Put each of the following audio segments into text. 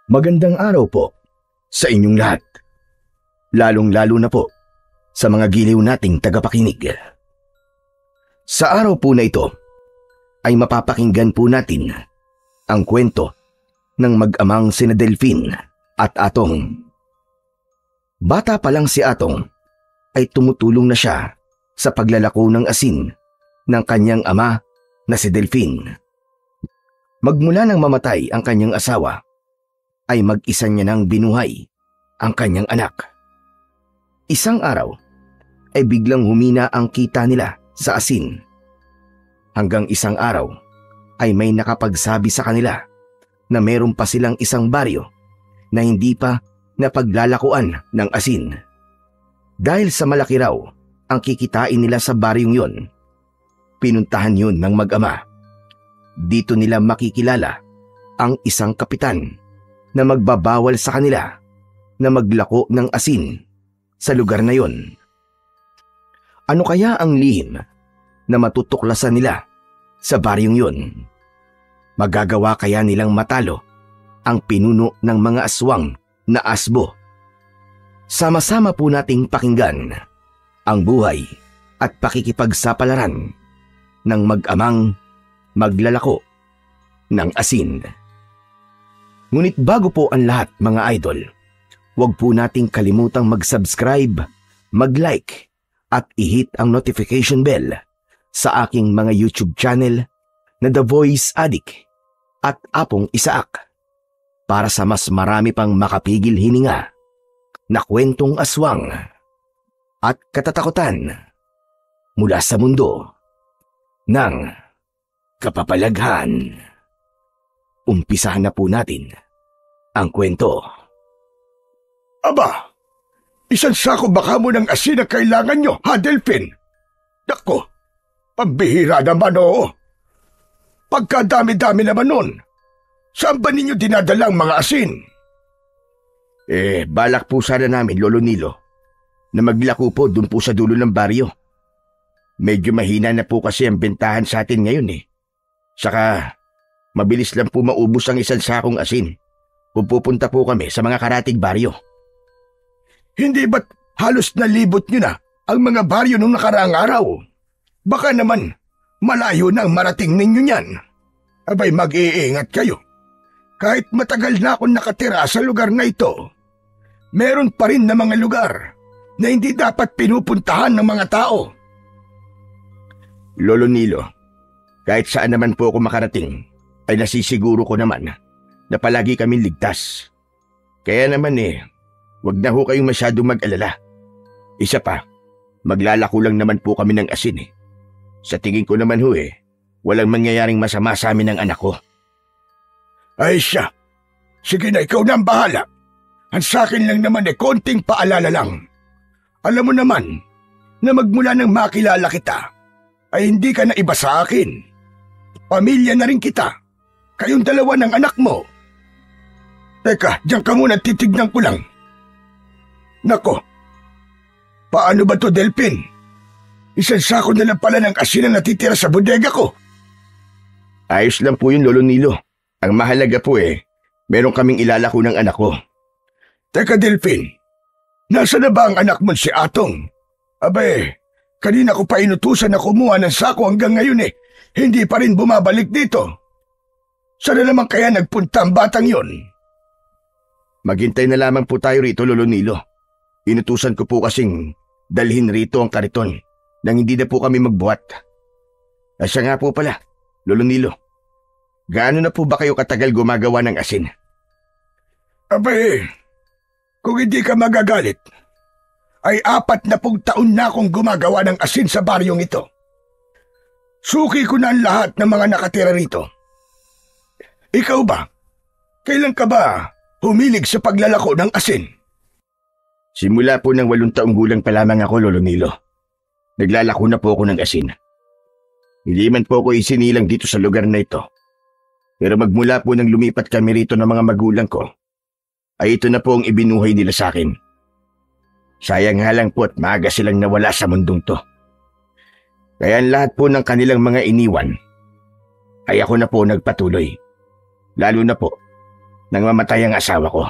Magandang araw po sa inyong lahat, lalong-lalo na po sa mga giliw nating tagapakinig. Sa araw po na ito ay mapapakinggan po natin ang kwento ng mag-amang sina Delphine at Atong. Bata pa lang si Atong ay tumutulong na siya sa paglalako ng asin ng kanyang ama na si Delphine. Magmula nang mamatay ang kanyang asawa, ay mag-isa niya nang binuhay ang kanyang anak. Isang araw ay biglang humina ang kita nila sa asin. Hanggang isang araw ay may nakapagsabi sa kanila na meron pa silang isang baryo na hindi pa napaglalakuan ng asin. Dahil sa malaki raw ang kikitain nila sa baryong yon, pinuntahan yun ng mag-ama. Dito nila makikilala ang isang kapitan na magbabawal sa kanila na maglako ng asin sa lugar na yon. Ano kaya ang lihim na matutuklasan nila sa baryong yon? Magagawa kaya nilang matalo ang pinuno ng mga aswang na asbo? Sama-sama po nating pakinggan ang buhay at pakikipagsapalaran ng mag-amang maglalako ng asin. Ngunit bago po ang lahat, mga idol, huwag po nating kalimutang mag-subscribe, mag-like at i-hit ang notification bell sa aking mga YouTube channel na The Voice Addict at Apong Isaak para sa mas marami pang makapigil hininga na kwentong aswang at katatakutan mula sa mundo ng kapapalaghan. Umpisahan na po natin ang kwento. Aba, isang sako baka mo ng asin na kailangan nyo, ha, Delphine? Nako, pambihira naman, oo. Pagkadami-dami naman nun, saan ba ninyo dinadala ang mga asin? Balak po sana namin, Lolo Nilo, na maglako po dun po sa dulo ng baryo. Medyo mahina na po kasi ang bentahan sa atin ngayon eh. Saka, mabilis lang po maubos ang isang sakong asin kung pupunta po kami sa mga karatig baryo. Hindi ba't halos nalibot nyo na ang mga baryo nung nakaraang araw? Baka naman malayo na ang marating ninyo niyan. Abay, mag-iingat kayo. Kahit matagal na akong nakatira sa lugar na ito, meron pa rin na mga lugar na hindi dapat pinupuntahan ng mga tao. Lolo Nilo, kahit saan naman po ako makarating, ay nasisiguro ko naman na palagi kami ligtas. Kaya naman wag na ho kayong masyadong mag-alala. Isa pa, maglalako lang naman po kami ng asin eh. Sa tingin ko naman ho walang mangyayaring masama sa amin ng anak ko. Ay siya, sige na, ikaw na ang bahala. Ang sakin lang naman konting paalala lang. Alam mo naman na magmula nang makilala kita, ay hindi ka na iba sa akin. Pamilya na rin kita. Kayong dalawa ng anak mo. Teka, diyan ka muna, titignan ko lang. Nako, paano ba to, Delphine? Isang sako na lang pala ng asin ang natitira sa bodega ko. Ayos lang po yun, Lolo Nilo. Ang mahalaga po meron kaming ilalako ng anak ko. Teka, Delphine, nasa na ba ang anak mo si Atong? Abe, kanina ko pa inutusan na kumuha ng sako hanggang ngayon hindi pa rin bumabalik dito. Saan na naman kaya nagpunta ang batang yon? Maghintay na lamang po tayo rito, Lolo Nilo. Inutusan ko po kasing dalhin rito ang kariton nang hindi na po kami magbuhat. Siya nga po pala, Lolo Nilo. Gaano na po ba kayo katagal gumagawa ng asin? Abay, kung hindi ka magagalit, ay 40 taon na akong gumagawa ng asin sa baryong ito. Suki ko na ang lahat ng mga nakatira rito. Ikaw ba? Kailan ka ba humilig sa paglalako ng asin? Simula po ng 8 taong gulang pa lamang ako, Lolo Nilo. Naglalako na po ako ng asin. Hindi man po ako isinilang dito sa lugar na ito. Pero magmula po nang lumipat kami rito ng mga magulang ko, ay ito na po ang ibinuhay nila sa akin. Sayang nga lang po at maaga silang nawala sa mundong to. Kaya ang lahat po ng kanilang mga iniwan, ay ako na po nagpatuloy. Lalo na po nang mamatay ang asawa ko.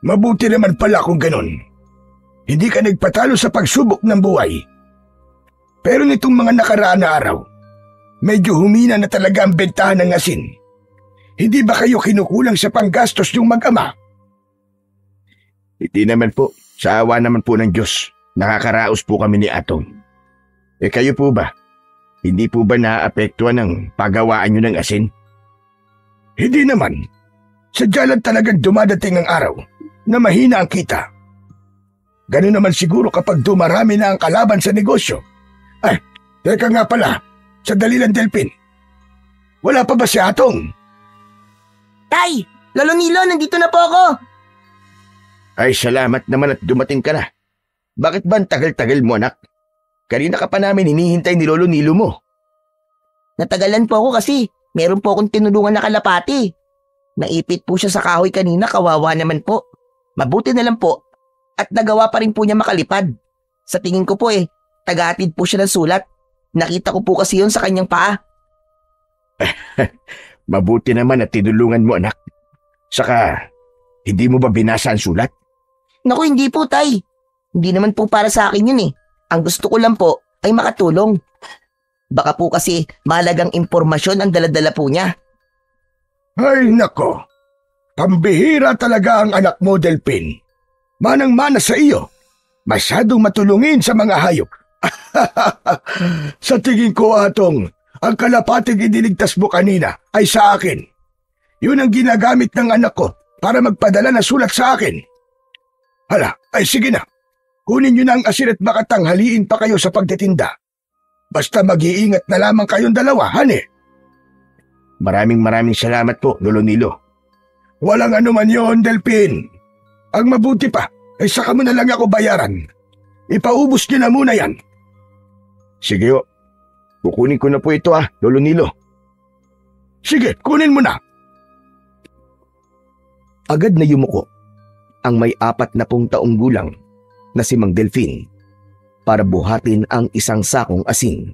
Mabuti naman pala kung ganon. Hindi ka nagpatalo sa pagsubok ng buhay. Pero nitong mga nakaraan na araw, medyo humina na talaga ang bentahan ng asin. Hindi ba kayo kinukulang sa panggastos yung mag-ama? Hindi naman po. Sa awa naman po ng Diyos, nakakaraos po kami ni Atong. Kayo po ba? Hindi po ba naapektuhan ng pagawaan nyo ng asin? Hindi naman. Sadya lang talagang dumadating ang araw na mahina ang kita. Ganun naman siguro kapag dumarami na ang kalaban sa negosyo. Ay, teka nga pala, sandali lang Delphin. Wala pa ba si Atong? Tay! Lolo Nilo, nandito na po ako! Ay, salamat naman at dumating ka na. Bakit ba ang tagal-tagal mo, anak? Kanina ka pa namin hinihintay ni Lolo Nilo mo. Natagalan po ako kasi meron po akong tinulungan na kalapati. Naipit po siya sa kahoy kanina, kawawa naman po. Mabuti na lang po at nagawa pa rin po niya makalipad. Sa tingin ko po tagahatid po siya ng sulat. Nakita ko po kasi yun sa kanyang paa. Mabuti naman at tinulungan mo, anak. Saka, hindi mo ba binasa ang sulat? Naku, hindi po, tay. Hindi naman po para sa akin yun. Ang gusto ko lang po ay makatulong. Baka po kasi mahalagang impormasyon ang daladala po niya. Ay nako, pambihira talaga ang anak mo, Delphin. Manang-mana sa iyo. Masyadong matulungin sa mga hayop. Sa tingin ko, Atong, ang kalapating iniligtas mo kanina ay sa akin. Yun ang ginagamit ng anak ko para magpadala na sulat sa akin. Hala, ay sige na. Kunin nyo na ang asin at baka tanghaliin pa kayo sa pagtitinda. Basta mag-iingat na lamang kayong dalawa, hane. Maraming salamat po, Lolo Nilo. Walang anuman yon, Delphin. Ang mabuti pa, ay saka mo na lang ako bayaran. Ipaubos nyo na muna yan. Sige o, kukunin ko na po ito Lolo Nilo. Sige, kunin mo na. Agad na yumuko ang may 40 taong gulang na si Mang Delphin para buhatin ang isang sakong asin.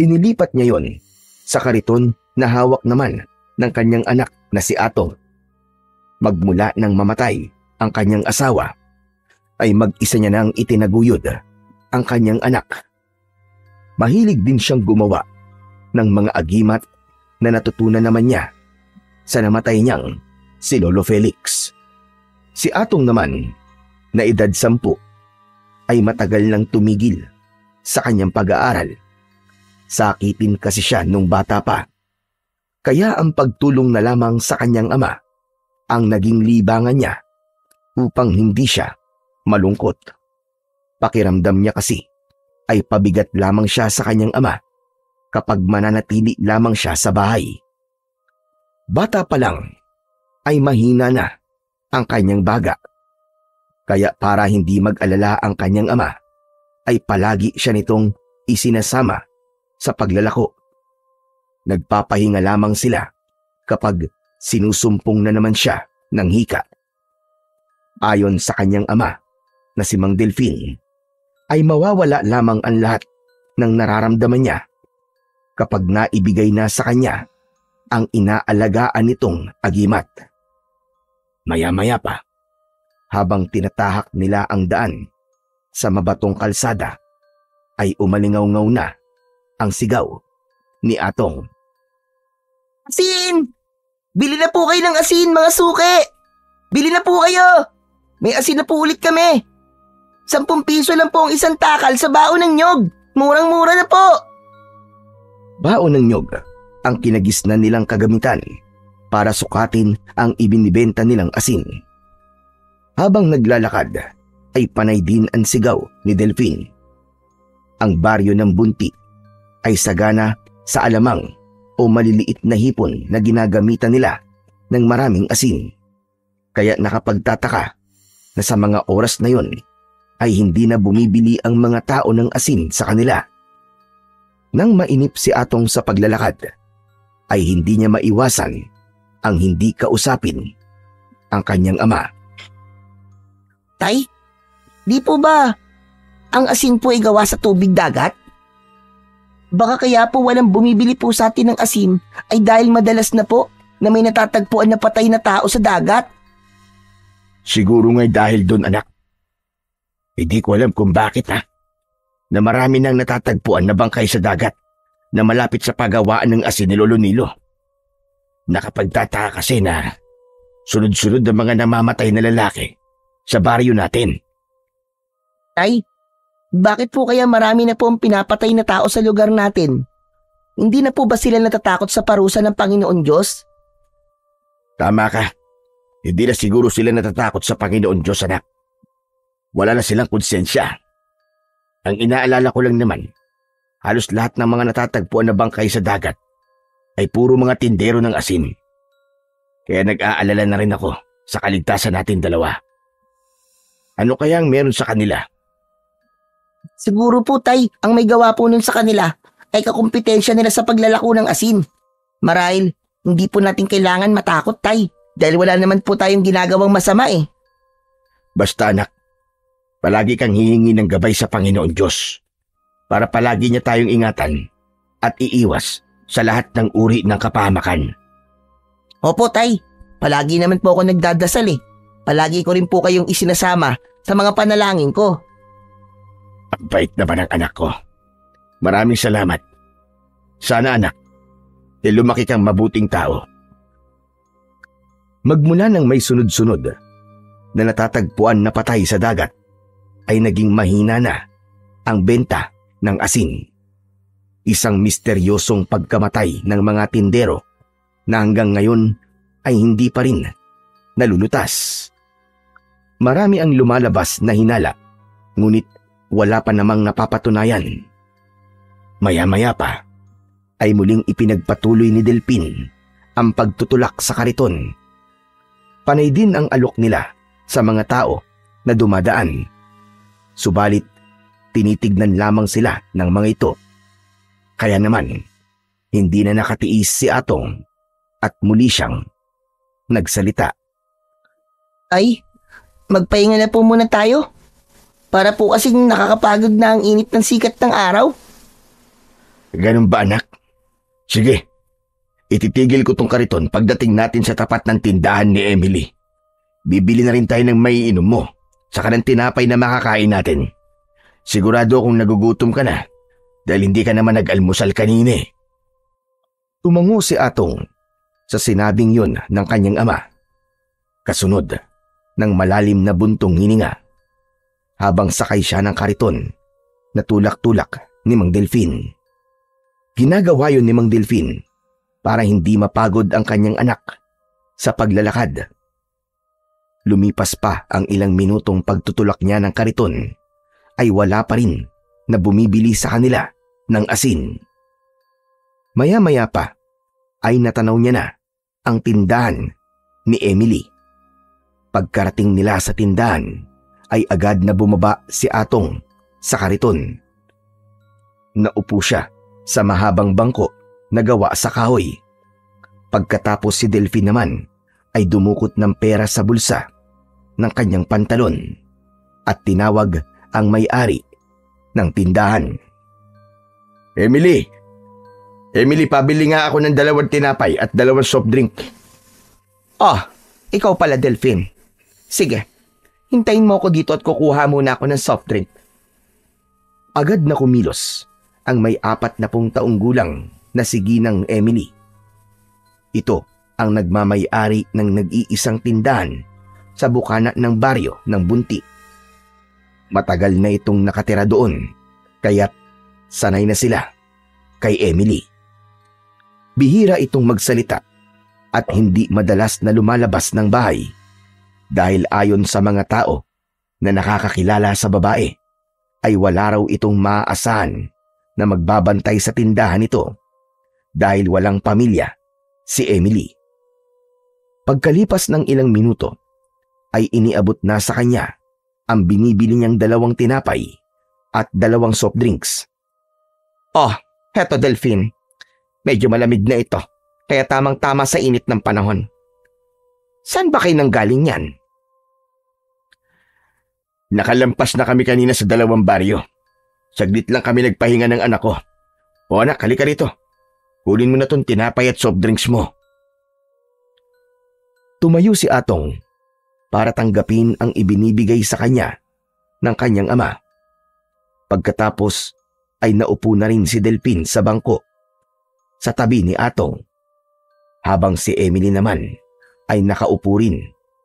Inilipat niya yon sa kariton na hawak naman ng kanyang anak na si Atong. Magmula nang mamatay ang kanyang asawa, ay mag-isa niya nang itinaguyod ang kanyang anak. Mahilig din siyang gumawa ng mga agimat na natutunan naman niya sa namatay niyang si Lolo Felix. Si Atong naman, na edad 10, ay matagal nang tumigil sa kanyang pag-aaral. Sakitin kasi siya nung bata pa. Kaya ang pagtulong na lamang sa kanyang ama ang naging libangan niya upang hindi siya malungkot. Pakiramdam niya kasi ay pabigat lamang siya sa kanyang ama kapag mananatili lamang siya sa bahay. Bata pa lang ay mahina na ang kanyang baga. Kaya para hindi mag-alala ang kanyang ama, ay palagi siya nitong isinasama sa paglalako. Nagpapahinga lamang sila kapag sinusumpong na naman siya ng hika. Ayon sa kanyang ama na si Mang Delphin, ay mawawala lamang ang lahat ng nararamdaman niya kapag naibigay na sa kanya ang inaalagaan nitong agimat. Maya-maya pa, habang tinatahak nila ang daan sa mabatong kalsada, ay umalingaw-ngaw na ang sigaw ni Atong. Asin! Bili na po kayo ng asin, mga suki! Bili na po kayo! May asin na po ulit kami! 10 piso lang po ang isang takal sa baon ng nyog! Murang-mura na po! Baon ng nyog ang kinagisnan nilang kagamitan para sukatin ang ibinibenta nilang asin. Habang naglalakad, ay panay din ang sigaw ni Delphin. Ang baryo ng Bunti ay sagana sa alamang o maliliit na hipon na ginagamitan nila ng maraming asin. Kaya nakapagtataka na sa mga oras na yon ay hindi na bumibili ang mga tao ng asin sa kanila. Nang mainip si Atong sa paglalakad, ay hindi niya maiwasan ang hindi kausapin ang kanyang ama. Tay, di po ba ang asin po ay gawa sa tubig dagat? Baka kaya po walang bumibili po sa atin ng asin ay dahil madalas na po na may natatagpuan na patay na tao sa dagat. Siguro nga'y dahil doon, anak. Hindi ko alam kung bakit, na marami nang natatagpuan na bangkay sa dagat na malapit sa pagawaan ng asin ni Lolo Nilo. Nakapagtataka kasi na sunod-sunod ang mga namamatay na lalaki sa baryo natin. Tay, bakit po kaya marami na po ang pinapatay na tao sa lugar natin? Hindi na po ba sila natatakot sa parusa ng Panginoon Diyos? Tama ka. Hindi na siguro sila natatakot sa Panginoon Diyos, anak. Wala na silang konsensya. Ang inaalala ko lang naman, halos lahat ng mga natatagpuan na bangkay sa dagat ay puro mga tindero ng asin. Kaya nag-aalala na rin ako sa kaligtasan natin dalawa. Ano kayang meron sa kanila? Siguro po, Tay, ang may gawa po nun sa kanila ay kakumpetensya nila sa paglalako ng asin. Marahil, hindi po natin kailangan matakot, Tay, dahil wala naman po tayong ginagawang masama eh. Basta anak, palagi kang hihingi ng gabay sa Panginoon Diyos para palagi niya tayong ingatan at iiwas sa lahat ng uri ng kapahamakan. Opo, Tay, palagi naman po ako nagdadasal eh. Palagi ko rin po kayong isinasama sa mga panalangin ko. Ang bait naman ng anak ko. Maraming salamat. Sana anak, lumaki kang mabuting tao. Magmula nang may sunod-sunod na natatagpuan na patay sa dagat, ay naging mahina na ang benta ng asin. Isang misteryosong pagkamatay ng mga tindero na hanggang ngayon ay hindi pa rin nalulutas. Marami ang lumalabas na hinala, ngunit wala pa namang napapatunayan. Maya-maya pa ay muling ipinagpatuloy ni Delfin ang pagtutulak sa kariton. Panay din ang alok nila sa mga tao na dumadaan. Subalit, tinitignan lamang sila ng mga ito. Kaya naman, hindi na nakatiis si Atong at muli siyang nagsalita. Ay, magpahinga na po muna tayo. Para po kasing nakakapagod na ang init ng sikat ng araw. Ganun ba, anak? Sige, ititigil ko tong kariton pagdating natin sa tapat ng tindahan ni Emily. Bibili na rin tayo ng maiinom mo, saka ng tinapay na makakain natin. Sigurado akong nagugutom ka na dahil hindi ka naman nag-almusal kanina eh. Tumango si Atong sa sinabing yun ng kanyang ama. Kasunod ng malalim na buntong hininga habang sakay siya ng kariton na tulak-tulak ni Mang Delfin. Ginagawa yun ni Mang Delfin para hindi mapagod ang kanyang anak sa paglalakad. Lumipas pa ang ilang minutong pagtutulak niya ng kariton ay wala pa rin na bumibili sa kanila ng asin. Maya-maya pa ay natanaw niya na ang tindahan ni Emily. Pagkarating nila sa tindahan ay agad na bumaba si Atong sa kariton. Naupo siya sa mahabang bangko na gawa sa kahoy. Pagkatapos si Delfin naman ay dumukot ng pera sa bulsa ng kanyang pantalon at tinawag ang may-ari ng tindahan. Emily! Emily, pabili nga ako ng 2 tinapay at 2 soft drink. Oh, ikaw pala, Delfin. Sige, hintayin mo ako dito at kukuha muna ako ng soft drink. Agad na kumilos ang may 40 taong gulang na si Ginang Emily. Ito ang nagmamay-ari ng nag-iisang tindahan sa bukana ng baryo ng Bunti. Matagal na itong nakatira doon, kaya't sanay na sila kay Emily. Bihira itong magsalita at hindi madalas na lumalabas ng bahay dahil ayon sa mga tao na nakakakilala sa babae ay wala raw itong maaasahan na magbabantay sa tindahan nito dahil walang pamilya si Emily. Pagkalipas ng ilang minuto ay iniabot na sa kanya ang binibili niyang 2 tinapay at 2 soft drinks. Oh, heto Delfin. Medyo malamig na ito, kaya tamang-tama sa init ng panahon. Saan ba kayo nanggaling yan? Nakalampas na kami kanina sa 2 baryo. Saglit lang kami nagpahinga ng anak ko. O anak, halika rito. Kunin mo na tong tinapay at soft drinks mo. Tumayo si Atong para tanggapin ang ibinibigay sa kanya ng kanyang ama. Pagkatapos ay naupo na rin si Delphine sa bangko sa tabi ni Atong, habang si Emily naman ay nakaupo rin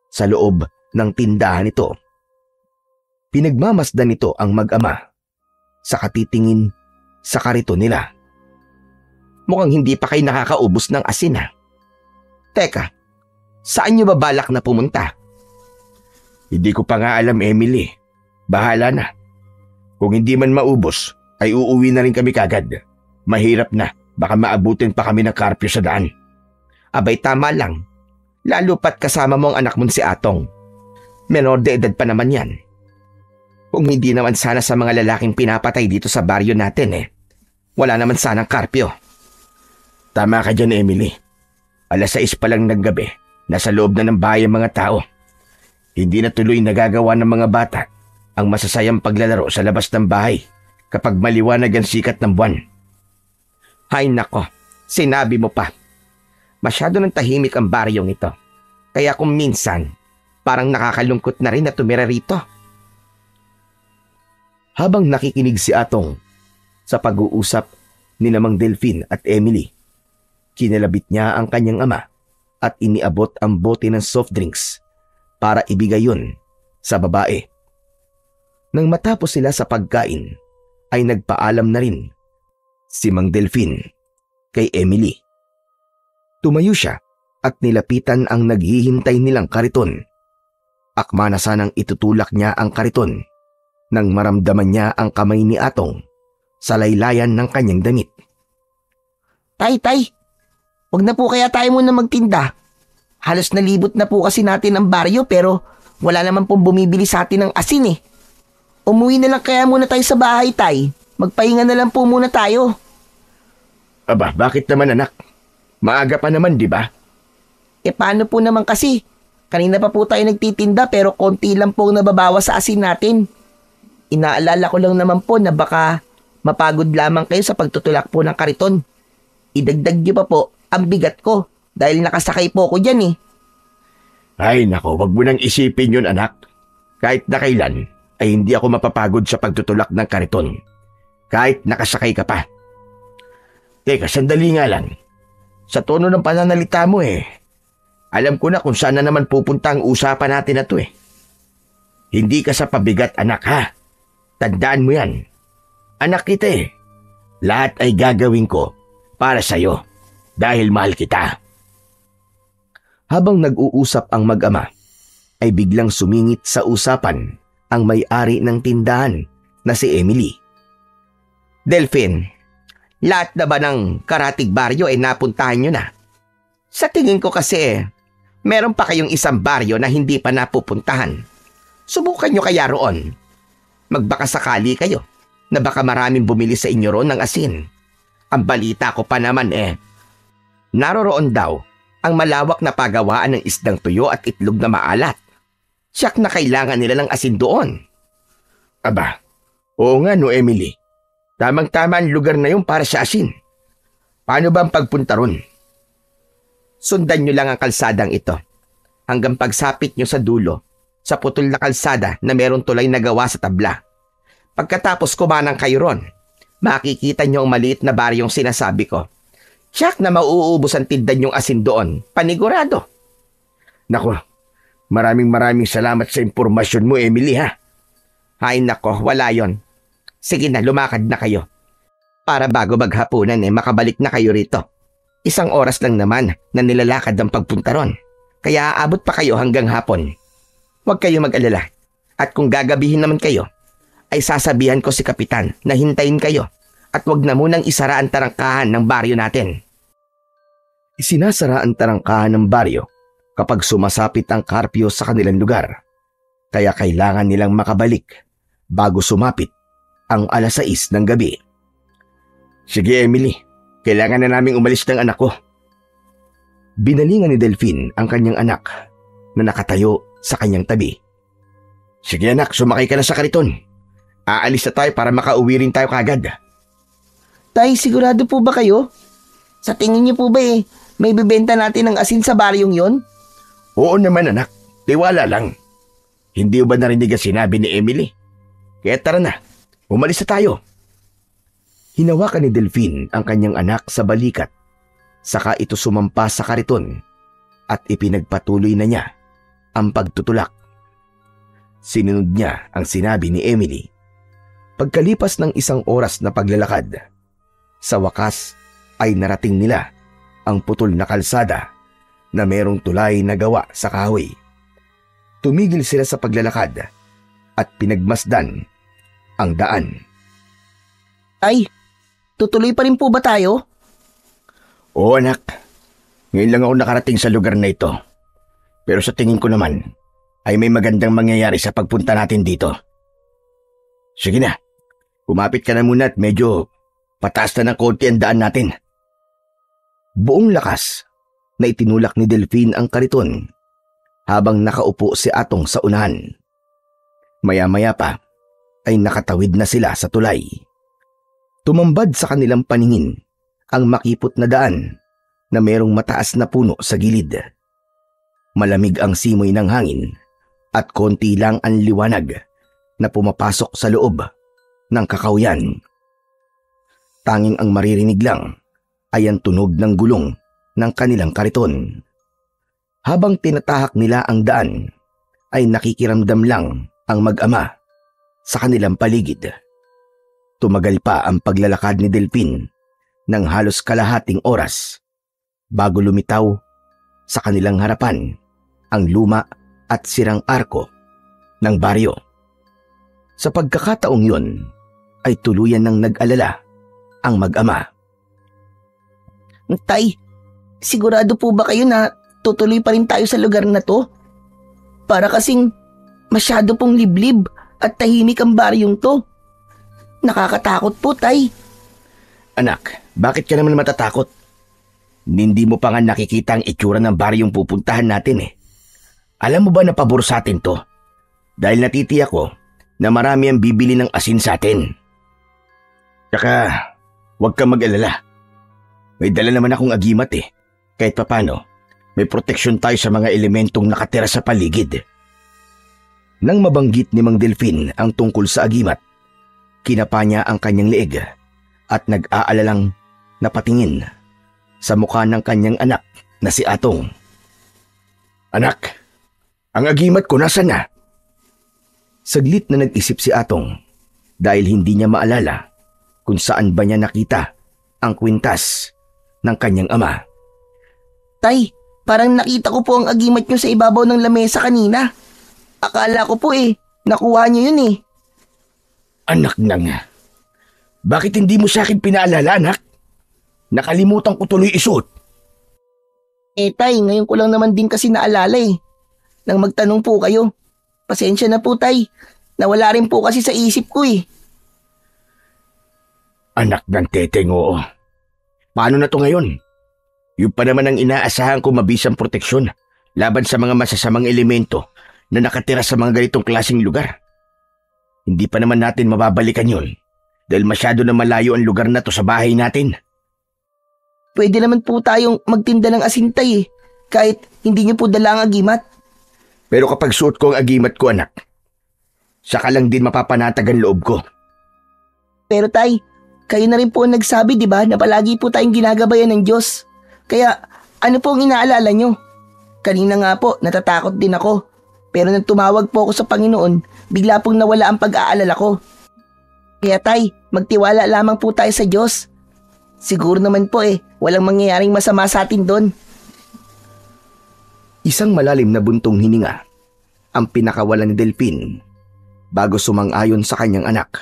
sa loob ng tindahan nito. Pinagmamasdan nito ang mag-ama sa katitingin sa kariton nila. Mukhang hindi pa kayo nakakaubos ng asin ha. Teka, saan niyo ba balak na pumunta? Hindi ko pa nga alam, Emily. Bahala na. Kung hindi man maubos, ay uuwi na rin kami kagad. Mahirap na, baka maabutin pa kami ng karpyo sa daan. Abay, tama lang. Lalo pat kasama mo ang anak mo si Atong. Menor de edad pa naman yan. Kung hindi naman sana sa mga lalaking pinapatay dito sa baryo natin wala naman sanang karpyo. Tama ka dyan, Emily. 6:00 pa lang ng gabi, nasa loob na ng bahay ang mga tao. Hindi na tuloy nagagawa ng mga bata ang masasayang paglalaro sa labas ng bahay kapag maliwanag ang sikat ng buwan. Hay nako, sinabi mo pa. Masyado ng tahimik ang baryong ito. Kaya kung minsan, parang nakakalungkot na rin na tumira rito. Habang nakikinig si Atong sa pag-uusap ni namang Delphine at Emily, kinalabit niya ang kanyang ama at iniabot ang bote ng soft drinks para ibigay yun sa babae. Nang matapos sila sa pagkain, ay nagpaalam na rin si Mang Delphine kay Emily. Tumayo siya at nilapitan ang naghihintay nilang kariton. Akma na sanang itutulak niya ang kariton nang maramdaman niya ang kamay ni Atong sa laylayan ng kanyang damit. Tay, wag na po kaya tayo muna magtinda. Halos nalibot na po kasi natin ang baryo pero wala naman pong bumibili sa atin ng asin Umuwi na lang kaya muna tayo sa bahay, tay. Magpahinga na lang po muna tayo. Aba, bakit naman anak? Maaga pa naman, di ba? Paano po naman kasi? Kanina pa po tayo nagtitinda pero konti lang po ang nababawas sa asin natin. Inaalala ko lang naman po na baka mapagod lamang kayo sa pagtutulak po ng kariton. Idagdag niyo pa po ang bigat ko dahil nakasakay po ko dyan Ay nako, wag mo nang isipin yun anak. Kahit na kailan ay hindi ako mapapagod sa pagtutulak ng kariton. Kahit nakasakay ka pa. Teka, sandali nga lang. Sa tono ng pananalita mo alam ko na kung saan na naman pupunta ang usapan natin na to Hindi ka sa pabigat anak ha. Tandaan mo yan. Anak kita Lahat ay gagawin ko para sa'yo dahil mahal kita. Habang nag-uusap ang mag-ama, ay biglang sumingit sa usapan ang may-ari ng tindahan na si Emily. Delphine, lahat na ba ng karatig baryo ay napuntahan nyo na? Sa tingin ko kasi meron pa kayong isang baryo na hindi pa napupuntahan. Subukan nyo kaya roon. Magbaka sakali kayo na baka maraming bumili sa inyo roon ng asin. Ang balita ko pa naman naroroon daw ang malawak na pagawaan ng isdang tuyo at itlog na maalat. Siyak na kailangan nila ng asin doon. Aba, oo nga no Emily. Tamang-tama ang lugar na yun para sa asin. Paano ba ang pagpunta ron? Sundan nyo lang ang kalsadang ito. Hanggang pagsapit nyo sa dulo, sa putol na kalsada na merong tulay na gawa sa tabla. Pagkatapos kumanang kayo ron, makikita nyo ang maliit na baryong sinasabi ko. Siyak na mauubos ang tindan yung asin doon. Panigurado. Nako, maraming salamat sa impormasyon mo, Emily ha. Ay nako, wala yon. Sige na, lumakad na kayo. Para bago maghapunan makabalik na kayo rito. 1 oras lang naman na nilalakad ang pagpunta ron. Kaya aabot pa kayo hanggang hapon. Huwag kayo mag-alala. At kung gagabihin naman kayo, ay sasabihan ko si Kapitan na hintayin kayo at huwag na munang isara ang tarangkahan ng baryo natin. Isinasara ang tarangkahan ng baryo kapag sumasapit ang karpyo sa kanilang lugar. Kaya kailangan nilang makabalik bago sumapit ang 6:00 ng gabi. Sige Emily, kailangan na naming umalis ng anak ko. Binalingan ni Delphine ang kanyang anak na nakatayo sa kanyang tabi. Sige anak, sumakay ka na sa kariton. Aalis na tayo para makauwi rin tayo kagad. Tay, sigurado po ba kayo? Sa tingin niyo po ba may bibenta natin ng asin sa baryong yon? Oo naman anak, tiwala lang. Hindi ba narinig ang sinabi ni Emily? Kaya tara na, umalis na tayo. Hinawakan ni Delphine ang kanyang anak sa balikat, saka ito sumampa sa kariton at ipinagpatuloy na niya ang pagtutulak. Sinunod niya ang sinabi ni Emily. Pagkalipas ng 1 oras na paglalakad, sa wakas ay narating nila ang putol na kalsada na merong tulay na gawa sa kahoy. Tumigil sila sa paglalakad at pinagmasdan ang daan. Tay, tutuloy pa rin po ba tayo? Oo anak, ngayon lang ako nakarating sa lugar na ito. Pero sa tingin ko naman ay may magandang mangyayari sa pagpunta natin dito. Sige na, kumapit ka na muna at medyo pataas na ng konti ang daan natin. Buong lakas na itinulak ni Delphine ang kariton habang nakaupo si Atong sa unahan. Maya-maya pa ay nakatawid na sila sa tulay. Tumambad sa kanilang paningin ang makipot na daan na merong mataas na puno sa gilid. Malamig ang simoy ng hangin at konti lang ang liwanag na pumapasok sa loob ng kakawyan. Tanging ang maririnig lang ay ang tunog ng gulong ng kanilang kariton. Habang tinatahak nila ang daan, ay nakikiramdam lang ang mag-ama sa kanilang paligid. Tumagal pa ang paglalakad ni Delphine ng halos kalahating oras bago lumitaw sa kanilang harapan ang luma at sirang arko ng baryo. Sa pagkakataong yun ay tuluyan ng nag-alala ang mag-ama. Tay, sigurado po ba kayo na tutuloy pa rin tayo sa lugar na to? Para kasing masyado pong liblib at tahimik ang baryong to. Nakakatakot po, Tay. Anak, bakit ka naman matatakot? Hindi mo pa nga nakikita ang itsura ng baryong pupuntahan natin eh. Alam mo ba na pabor sa atin to? Dahil natitiyak ko na marami ang bibili ng asin sa atin. Tsaka, huwag kang mag-alala. May dala naman akong agimat eh. Kahit papano, may proteksyon tayo sa mga elementong nakatira sa paligid. Nang mabanggit ni Mang Delphine ang tungkol sa agimat, kinapa niya ang kanyang leeg at nag-aalalang napatingin sa mukha ng kanyang anak na si Atong. Anak, ang agimat ko nasa na? Saglit na nag-isip si Atong dahil hindi niya maalala kung saan ba niya nakita ang kwintas ng kanyang ama. Tay, parang nakita ko po ang agimat nyo sa ibabaw ng lamesa kanina. Akala ko po nakuha nyo yun eh. Anak na nga. Bakit hindi mo sa akin pinaalala, anak? Nakalimutan ko tuloy isuot. Tay, ngayon ko lang naman din kasi naalala eh. Nang magtanong po kayo. Pasensya na po, Tay. Nawala rin po kasi sa isip ko eh. Anak ng teteng, oo. Paano na to ngayon? Yung pa naman ang inaasahan ko mabisang proteksyon laban sa mga masasamang elemento na nakatira sa mga ganitong klaseng lugar. Hindi pa naman natin mababalikan yun dahil masyado na malayo ang lugar na to sa bahay natin. Pwede naman po tayong magtinda ng asin, Tay eh, kahit hindi niyo po dala ang agimat. Pero kapag suot ko ang agimat ko, anak, saka lang din mapapanatag ang loob ko. Pero Tay, kayo na rin po ang nagsabi, di ba, na palagi po tayong ginagabayan ng Diyos. Kaya, ano po ang inaalala nyo? Kanina nga po, natatakot din ako. Pero nang tumawag po ako sa Panginoon, bigla pong nawala ang pag-aalala ko. Kaya Tay, magtiwala lamang po tayo sa Diyos. Siguro naman po walang mangyayaring masama sa atin doon. Isang malalim na buntong hininga ang pinakawalan ni Delphine bago sumang-ayon sa kanyang anak.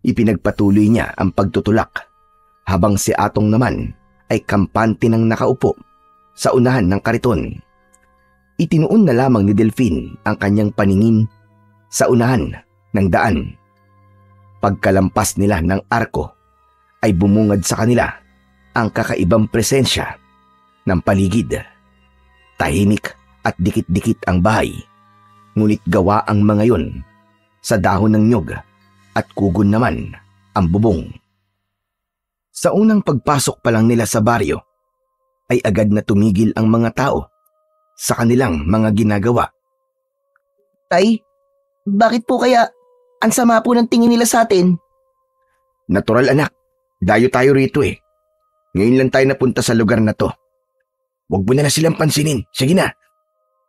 Ipinagpatuloy niya ang pagtutulak habang si Atong naman ay kampante nang nakaupo sa unahan ng kariton. Itinuon na lamang ni Delphine ang kanyang paningin sa unahan ng daan. Pagkalampas nila ng arko ay bumungad sa kanila ang kakaibang presensya ng paligid. Tahimik at dikit-dikit ang bahay, ngunit gawa ang mga yon sa dahon ng nyog at kugon naman ang bubong. Sa unang pagpasok pa lang nila sa baryo, ay agad na tumigil ang mga tao sa kanilang mga ginagawa. Tay, bakit po kaya ang sama po ng tingin nila sa atin? Natural anak, dayo tayo rito eh. Ngayon lang tayo napunta sa lugar na to. Huwag mo na silang pansinin. Sige na.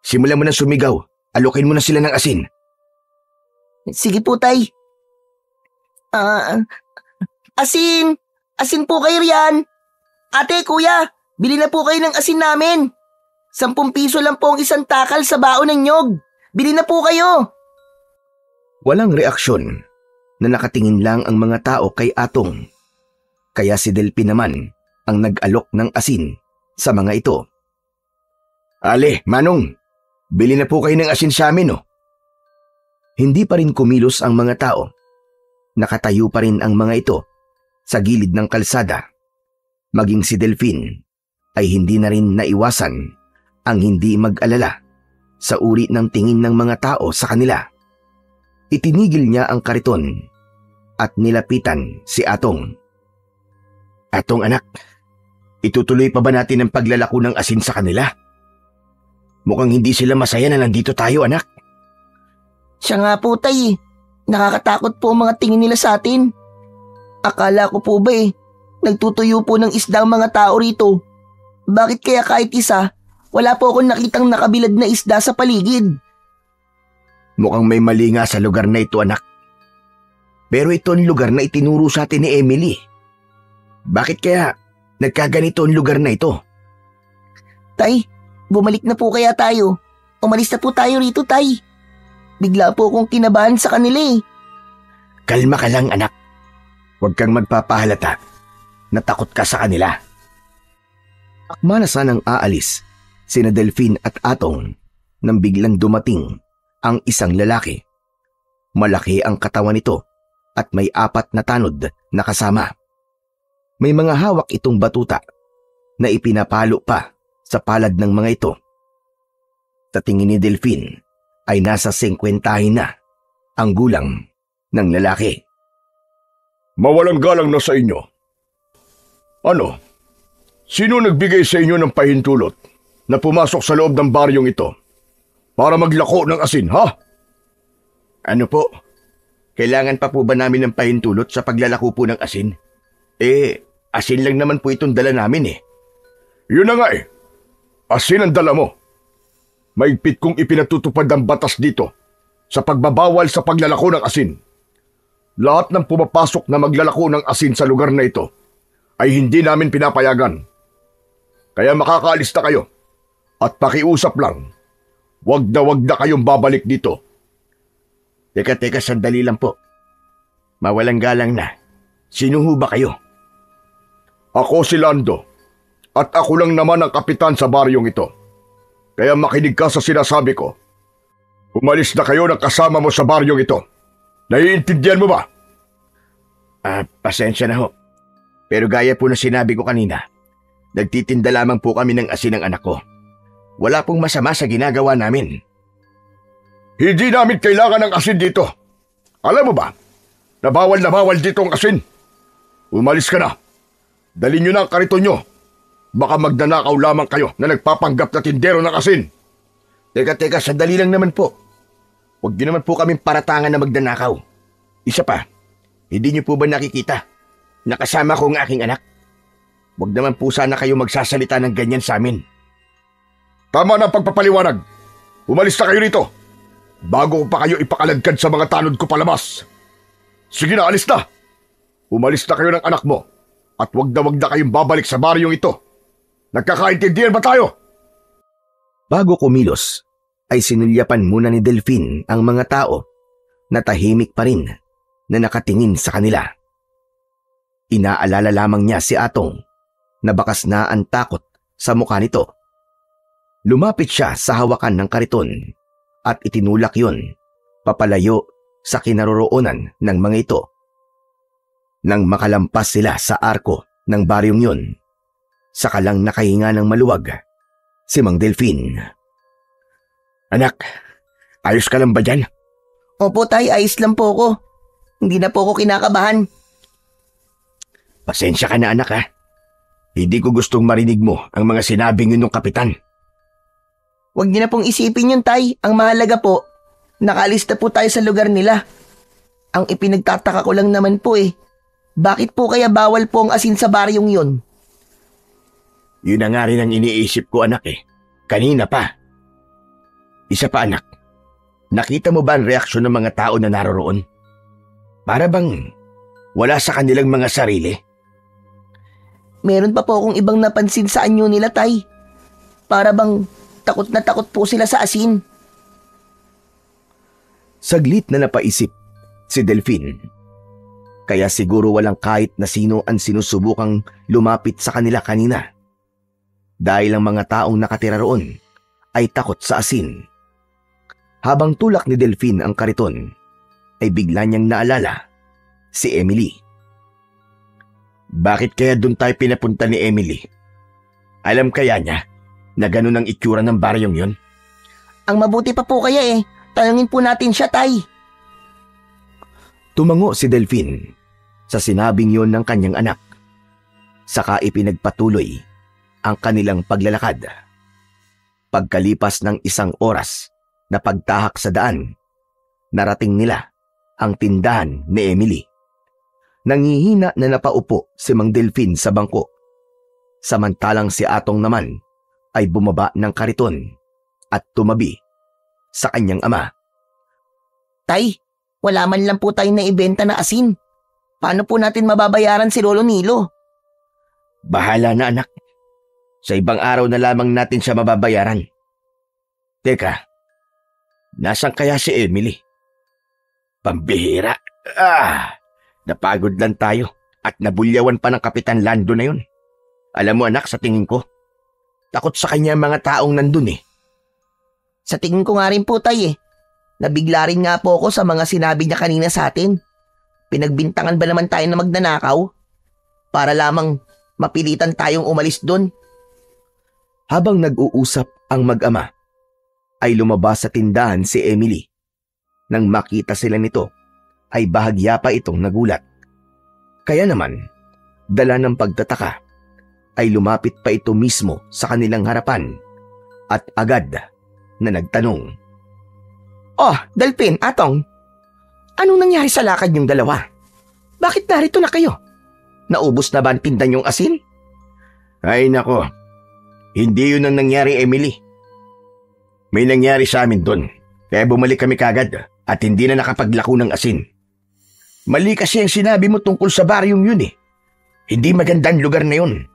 Simulan mo na sumigaw. Alukin mo na sila ng asin. Sige po, Tay. Asin! Asin po kayo riyan! Ate, kuya, bili na po kayo ng asin namin. 10 piso lang po ang isang takal sa baon ng nyog. Bili na po kayo. Walang reaksyon na nakatingin lang ang mga tao kay Atong. Kaya si Delphi naman ang nag-alok ng asin sa mga ito. Ale, Manong, bili na po kayo ng asin sa amin, oh. Hindi pa rin kumilos ang mga tao. Nakatayo pa rin ang mga ito sa gilid ng kalsada. Maging si Delphine ay hindi na rin naiwasan ang hindi mag-alala sa uri ng tingin ng mga tao sa kanila. Itinigil niya ang kariton at nilapitan si Atong. Atong anak, itutuloy pa ba natin ang paglalako ng asin sa kanila? Mukhang hindi sila masaya na nandito tayo, anak. Siya nga po, Tay. Nakakatakot po ang mga tingin nila sa atin. Akala ko po ba nagtutuyo po ng isda ang mga tao rito. Bakit kaya kahit isa, wala po akong nakitang nakabilad na isda sa paligid? Mukhang may mali nga sa lugar na ito, anak. Pero ito ang lugar na itinuro sa atin ni Emily. Bakit kaya nagkaganito ang lugar na ito? Tay, bumalik na po kaya tayo. Umalis na po tayo rito, Tay. Bigla po akong kinabahan sa kanila eh. Kalma ka lang, anak. Huwag kang magpapahalata. Natakot ka sa kanila. Akma na sanang aalis sina Delphine at Atong nang biglang dumating ang isang lalaki. Malaki ang katawan nito at may 4 na tanod na kasama. May mga hawak itong batuta na ipinapalo pa sa palad ng mga ito. Sa tingin ni Delphine ay nasa 50 na ang gulang ng lalaki. Mawalang galang na sa inyo. Ano? Sino nagbigay sa inyo ng pahintulot na pumasok sa loob ng baryong ito para maglako ng asin, ha? Ano po? Kailangan pa po ba namin ng pahintulot sa paglalako po ng asin? Asin lang naman po itong dala namin eh. Yun na nga eh. Asin ang dala mo. Maigpit kong ipinatutupad ang batas dito sa pagbabawal sa paglalako ng asin. Lahat ng pumapasok na maglalako ng asin sa lugar na ito ay hindi namin pinapayagan. Kaya makakaalis na kayo at pakiusap lang. Wag na kayong babalik dito. Teka, sandali lang po. Mawalang galang na. Sino ho ba kayo? Ako si Lando at ako lang naman ang kapitan sa baryong ito. Kaya makinig ka sa sinasabi ko. Umalis na kayo ng kasama mo sa baryong ito. Naiintindihan mo ba? Pasensya na ho. Pero gaya po na sinabi ko kanina, nagtitinda lamang po kami ng asin ng anak ko. Wala pong masama sa ginagawa namin. Hindi namin kailangan ng asin dito. Alam mo ba, na bawal dito ang asin. Umalis ka na. Dalhin nyo na ang kariton nyo. Baka magnanakaw lamang kayo na nagpapanggap na tindero ng asin. Teka, sandali lang naman po. Huwag nyo naman po kaming paratangan na magnanakaw. Isa pa, hindi nyo po ba nakikita? Nakasama ko ang aking anak. Huwag naman po sana kayo magsasalita ng ganyan sa amin. Tama na ang pagpapaliwanag. Umalis na kayo rito. Bago ko pa kayo ipakaladkad sa mga tanod ko palabas. Sige na, alis na. Umalis na kayo ng anak mo. At wag na kayong babalik sa baryong ito. Nagkakaintindihan ba tayo? Bago kumilos, ay sinulyapan muna ni Delphine ang mga tao na tahimik pa rin na nakatingin sa kanila. Inaalala lamang niya si Atong na bakas na ang takot sa mukha nito. Lumapit siya sa hawakan ng kariton at itinulak yun papalayo sa kinaroroonan ng mga ito. Nang makalampas sila sa arko ng baryong yun, saka lang nakahinga ng maluwag si Mang Delphine. Anak, ayos ka lang ba dyan? Opo, Tay, ayos lang po ako. Hindi na po ako kinakabahan. Pasensya ka na, anak, ha? Hindi ko gustong marinig mo ang mga sinabing yun ng kapitan. Huwag niyo na pong isipin yun, Tay. Ang mahalaga po, nakaalis na po tayo sa lugar nila. Ang ipinagtataka ko lang naman po bakit po kaya bawal po ang asin sa baryong yun? Yun na nga rin ang iniisip ko, anak Kanina pa. Isa pa, anak. Nakita mo ba ang reaksyon ng mga tao na naroroon? Para bang wala sa kanilang mga sarili? Meron pa po akong ibang napansin sa anyo nila, Tay. Para bang takot na takot po sila sa asin. Saglit na napaisip si Delphine. Kaya siguro walang kahit na sino ang sinusubukang lumapit sa kanila kanina. Dahil ang mga taong nakatira roon ay takot sa asin. Habang tulak ni Delphine ang kariton, ay bigla niyang naalala si Emily. Bakit kaya doon tayo pinapunta ni Emily? Alam kaya niya na ganun ang itsura ng baryong yun? Ang mabuti pa po kaya tanungin po natin siya, Tay. Tumango si Delphine sa sinabing yon ng kanyang anak. Saka ipinagpatuloy ang kanilang paglalakad. Pagkalipas ng 1 oras na pagtahak sa daan, narating nila ang tindahan ni Emily. Nangihina na napaupo si Mang Delphine sa bangko. Samantalang si Atong naman ay bumaba ng kariton at tumabi sa kanyang ama. Tay, wala man lang po tayo na ibenta na asin. Paano po natin mababayaran si Lolo Nilo? Bahala na, anak. Sa ibang araw na lamang natin siya mababayaran. Teka, nasan kaya si Emily? Pambihira. Napagod lang tayo at nabulyawan pa ng Kapitan Lando na yun. Alam mo, anak, sa tingin ko, takot sa kanya mga taong nandun Sa tingin ko nga rin po, Tay Nabigla rin nga po ako sa mga sinabi niya kanina sa atin. Pinagbintangan ba naman tayo na magnanakaw? Para lamang mapilitan tayong umalis doon. Habang nag-uusap ang mag-ama, ay lumabas sa tindahan si Emily. Nang makita sila nito, ay bahagya pa itong nagulat. Kaya naman, dala ng pagtataka, ay lumapit pa ito mismo sa kanilang harapan at agad na nagtanong. Oh, Delphine, Atong, anong nangyari sa lakad niyong dalawa? Bakit narito na kayo? Naubos na ba ang tinda niyong asin? Ay nako, hindi yun ang nangyari, Emily. May nangyari sa amin doon, kaya bumalik kami kagad at hindi na nakapaglako ng asin. Mali kasi ang sinabi mo tungkol sa baryong yun Hindi magandang lugar na yun.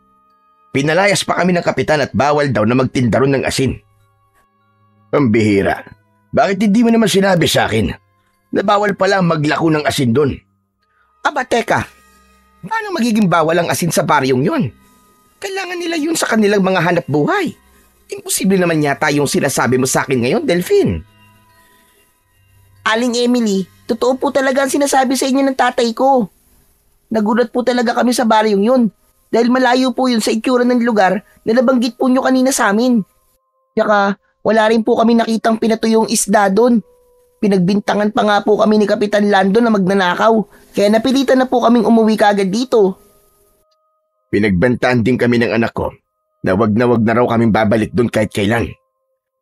Pinalayas pa kami ng kapitan at bawal daw na magtinda ron ng asin. Ang bihira. Bakit hindi mo naman sinabi sa akin na bawal pala maglako ng asin doon? Aba, teka. Paano magiging bawal ang asin sa baryong yun? Kailangan nila yun sa kanilang mga hanap buhay. Imposible naman yata yung sinasabi mo sa akin ngayon, Delphine. Aling Emily, totoo po talaga ang sinasabi sa inyo ng tatay ko. Nagulat po talaga kami sa baryong yun dahil malayo po yun sa itsura ng lugar na nabanggit po nyo kanina sa amin. Tsaka wala rin po kami nakitang pinatuyong isda doon. Pinagbintangan pa nga po kami ni Kapitan Lando na magnanakaw kaya napilitan na po kaming umuwi kagad dito. Pinagbantaan din kami ng anak ko na wag na raw kaming babalik doon kahit kailan.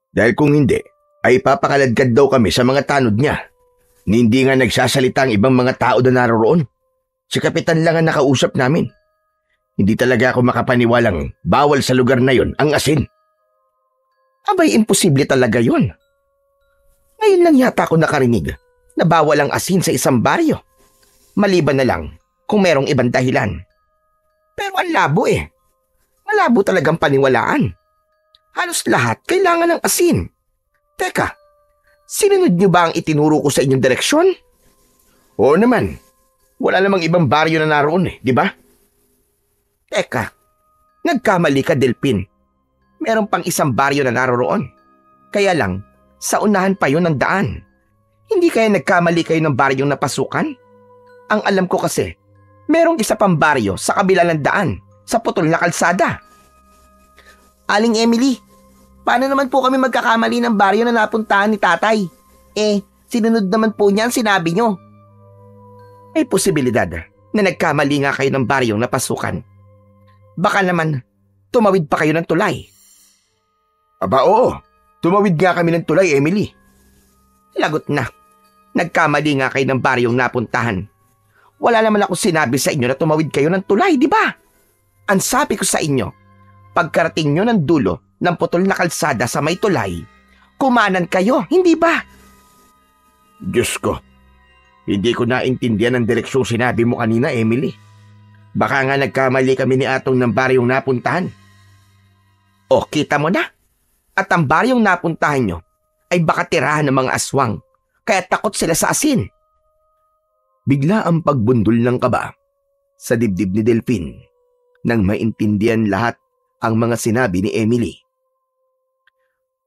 Dahil kung hindi, ay papakaladkad daw kami sa mga tanod niya. Hindi nga nagsasalita ang ibang mga tao na naroroon. Si Kapitan lang ang nakausap namin. Hindi talaga ako makapaniwalang bawal sa lugar na yon ang asin. Abay, imposible talaga yon. Ngayon lang yata ako nakarinig na bawal ang asin sa isang baryo. Maliban na lang kung merong ibang dahilan. Pero ang labo Malabo talagang paniwalaan. Halos lahat kailangan ng asin. Teka, sinunod niyo ba ang itinuro ko sa inyong direksyon? Oo naman. Wala namang ibang baryo na naroon di ba? Teka, nagkamali ka, Delphine. Meron pang isang baryo na naroroon. Kaya lang, sa unahan pa yon ng daan. Hindi kaya nagkamali kayo ng baryong napasukan? Ang alam ko kasi, merong isa pang baryo sa kabila ng daan, sa putol na kalsada. Aling Emily, paano naman po kami magkakamali ng baryo na napuntahan ni tatay? Sinunod naman po niya ang sinabi nyo. May posibilidad na nagkamali nga kayo ng baryong napasukan. Baka naman, tumawid pa kayo ng tulay. Aba oo, Tumawid nga kami ng tulay, Emily. Lagot na. Nagkamali nga kayo ng baryong napuntahan. Wala naman akong sinabi sa inyo na tumawid kayo ng tulay, di ba? Ang sabi ko sa inyo, pagkarating nyo ng dulo ng putol na kalsada sa may tulay, kumanan kayo, hindi ba? Diyos ko, hindi ko naintindihan ang direksyong sinabi mo kanina, Emily. Baka nga nagkamali kami ni Atong ng baryong napuntahan. O, kita mo na. At ang baryong napuntahan nyo ay baka tirahan ng mga aswang, kaya takot sila sa asin. Bigla ang pagbundol ng kaba sa dibdib ni Delphine nang maintindihan lahat ang mga sinabi ni Emily.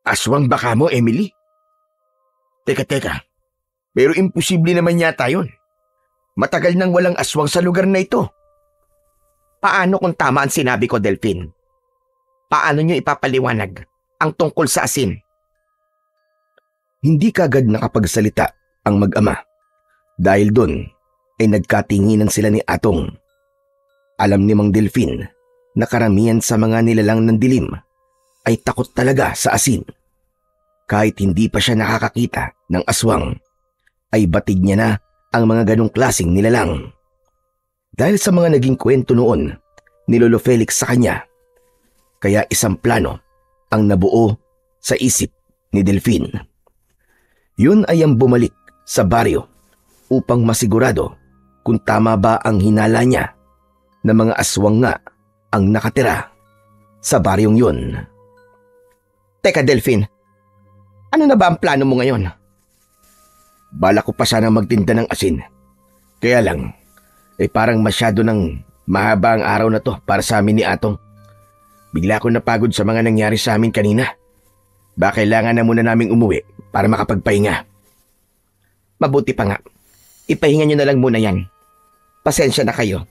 Aswang baka mo, Emily? Teka. Pero imposible naman yata yun. Matagal nang walang aswang sa lugar na ito. Paano kung tama ang sinabi ko, Delphine? Paano nyo ipapaliwanag ang tungkol sa asin? Hindi kagad nakapagsalita ang mag-ama. Dahil doon ay nagkatinginan sila ni Atong. Alam ni Mang Delphine na karamihan sa mga nilalang ng dilim ay takot talaga sa asin. Kahit hindi pa siya nakakakita ng aswang, ay batid niya na ang mga ganong klaseng nilalang. Dahil sa mga naging kwento noon ni Lolo Felix sa kanya, kaya isang plano ang nabuo sa isip ni Delphine. Yun ay ang bumalik sa baryo upang masigurado kung tama ba ang hinala niya na mga aswang nga ang nakatira sa baryong yun. Teka, Delphine, ano na ba ang plano mo ngayon? Bala ko pa sana magtinda ng asin. Kaya lang, parang masyado ng mahaba ang araw na to para sa amin ni Atong. Bigla ko napagod sa mga nangyari sa amin kanina. Baka kailangan na muna naming umuwi para makapagpahinga. Mabuti pa nga. Ipahinga nyo na lang muna yan. Pasensya na kayo.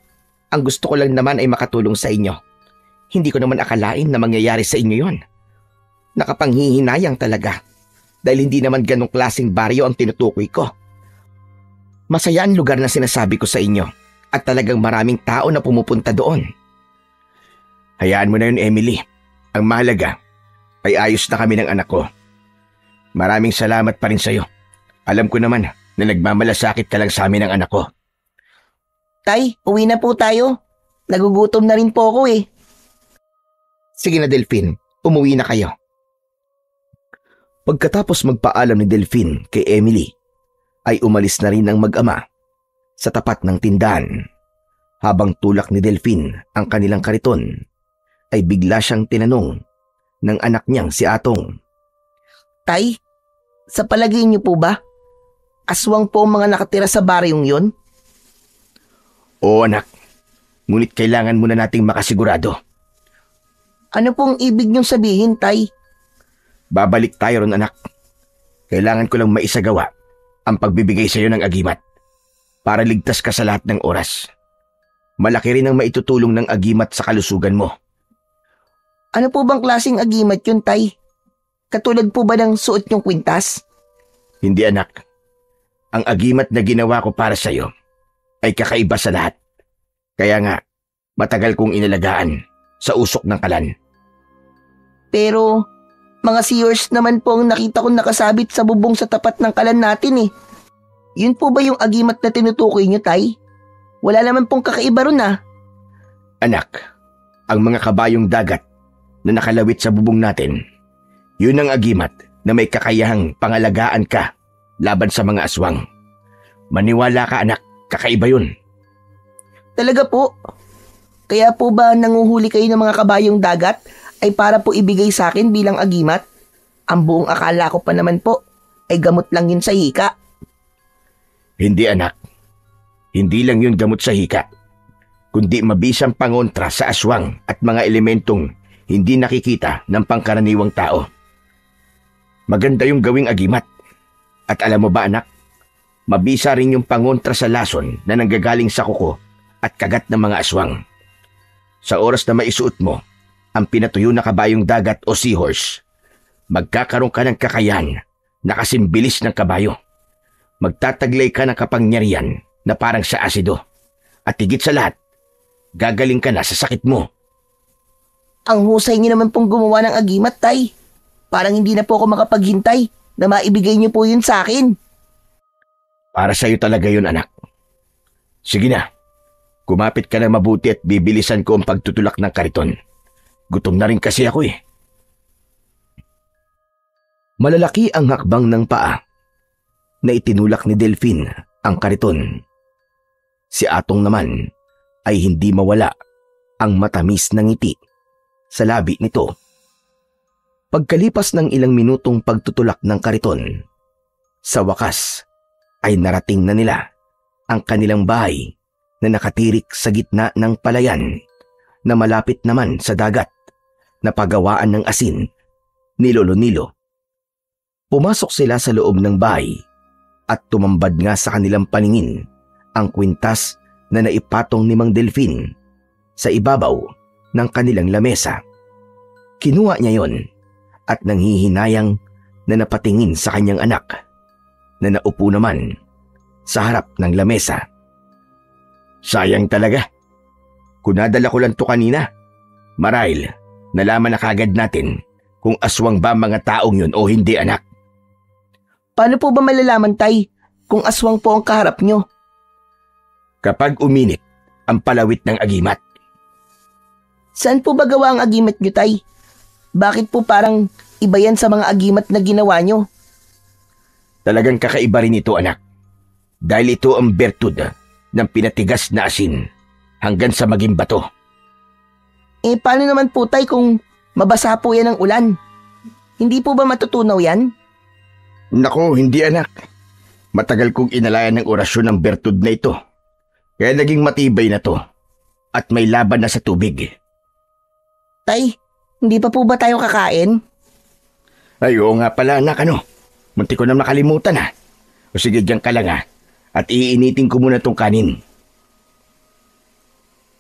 Ang gusto ko lang naman ay makatulong sa inyo. Hindi ko naman akalain na mangyayari sa inyo yon. Nakapanghihinayang talaga. Dahil hindi naman ganong klaseng baryo ang tinutukoy ko. Masaya ang lugar na sinasabi ko sa inyo. At talagang maraming tao na pumupunta doon. Hayaan mo na yun, Emily. Ang mahalaga ay ayos na kami ng anak ko. Maraming salamat pa rin sa'yo. Alam ko naman na nagmamalasakit ka lang sa amin ng anak ko. Tay, uwi na po tayo. Nagugutom na rin po ako eh. Sige na, Delphine. Umuwi na kayo. Pagkatapos magpaalam ni Delphine kay Emily, ay umalis na rin ang mag-ama sa tapat ng tindahan. Habang tulak ni Delphine ang kanilang kariton, ay bigla siyang tinanong ng anak niyang si Atong. Tay, sa palagay niyo po ba, aswang po ang mga nakatira sa baryong yon? Oo, anak. Ngunit kailangan muna nating makasigurado. Ano pong ibig niyong sabihin, Tay? Babalik tayo ron, anak. Kailangan ko lang maisagawa ang pagbibigay sa iyo ng agimat para ligtas ka sa lahat ng oras. Malaki rin ang maitutulong ng agimat sa kalusugan mo. Ano po bang klaseng agimat yun, Tay? Katulad po ba ng suot niyong kwintas? Hindi, anak. Ang agimat na ginawa ko para sa iyo ay kakaiba sa lahat. Kaya nga, matagal kong inalagaan sa usok ng kalan. Pero mga seers naman po ang nakita kong nakasabit sa bubong sa tapat ng kalan natin eh. Yun po ba yung agimat na tinutukoy niyo, Tay? Wala naman pong kakaiba ron ah. Anak, ang mga kabayong dagat na nakalawit sa bubong natin, yun ang agimat na may kakayahang pangalagaan ka laban sa mga aswang. Maniwala ka, anak, kakaiba yun. Talaga po? Kaya po ba nanguhuli kayo ng mga kabayong dagat ay para po ibigay sa akin bilang agimat? Ang buong akala ko pa naman po ay gamot lang yun sa hika. Hindi, anak. Hindi lang yun gamot sa hika, kundi mabisang pangontra sa aswang at mga elementong hindi nakikita ng pangkaraniwang tao. Maganda yung gawing agimat. At alam mo ba, anak, mabisa rin yung pangontra sa lason na nanggagaling sa kuko at kagat ng mga aswang. Sa oras na maisuot mo ang pinatuyo na kabayong dagat o seahorse, magkakaroon ka ng kakayahan na kasimbilis ng kabayo. Magtataglay ka ng kapangyarihan na parang sa asido. At higit sa lahat, gagaling ka na sa sakit mo. Ang husay niyo naman pong gumawa ng agimat, Tay. parang hindi na po ako makapaghintay na maibigay niyo po yun sa akin. Para sa'yo talaga yun, anak. Sige na, kumapit ka na mabuti at bibilisan ko ang pagtutulak ng kariton. Gutom na rin kasi ako eh. Malalaki ang hakbang ng paa na itinulak ni Delphine ang kariton. Si Atong naman ay hindi mawala ang matamis na ngiti sa labi nito. Pagkalipas ng ilang minutong pagtutulak ng kariton, sa wakas ay narating na nila ang kanilang bahay na nakatirik sa gitna ng palayan na malapit naman sa dagat na pagawaan ng asin ni Lolo Nilo. Pumasok sila sa loob ng bahay at tumambad nga sa kanilang paningin ang kwintas na naipatong ni Mang Delphine sa ibabaw ng kanilang lamesa. Kinuha niya yon at nanghihinayang na napatingin sa kanyang anak na naupo naman sa harap ng lamesa. Sayang talaga. Kung nadala ko lang to kanina, marahil nalaman na kagad natin kung aswang ba mga taong yun o hindi, anak. Paano po ba malalaman, Tay, kung aswang po ang kaharap nyo? Kapag uminit ang palawit ng agimat. Saan po ba gawa ang agimat nyo, Tay? Bakit po parang iba yan sa mga agimat na ginawa nyo? Talagang kakaiba rin ito, anak. Dahil ito ang bertud ng pinatigas na asin hanggang sa maging bato. Paano naman po, Tay, kung mabasa po yan ng ulan? Hindi po ba matutunaw yan? Nako, hindi, anak. Matagal kong inalayan ng orasyon ng bertud na ito. Kaya naging matibay na to at may laban na sa tubig. Tay, hindi pa po ba tayo kakain? Ay, oo nga pala, anak, munti ko na makalimutan, ha. O sige, diyan ka lang, ha. At iinitin ko muna tong kanin.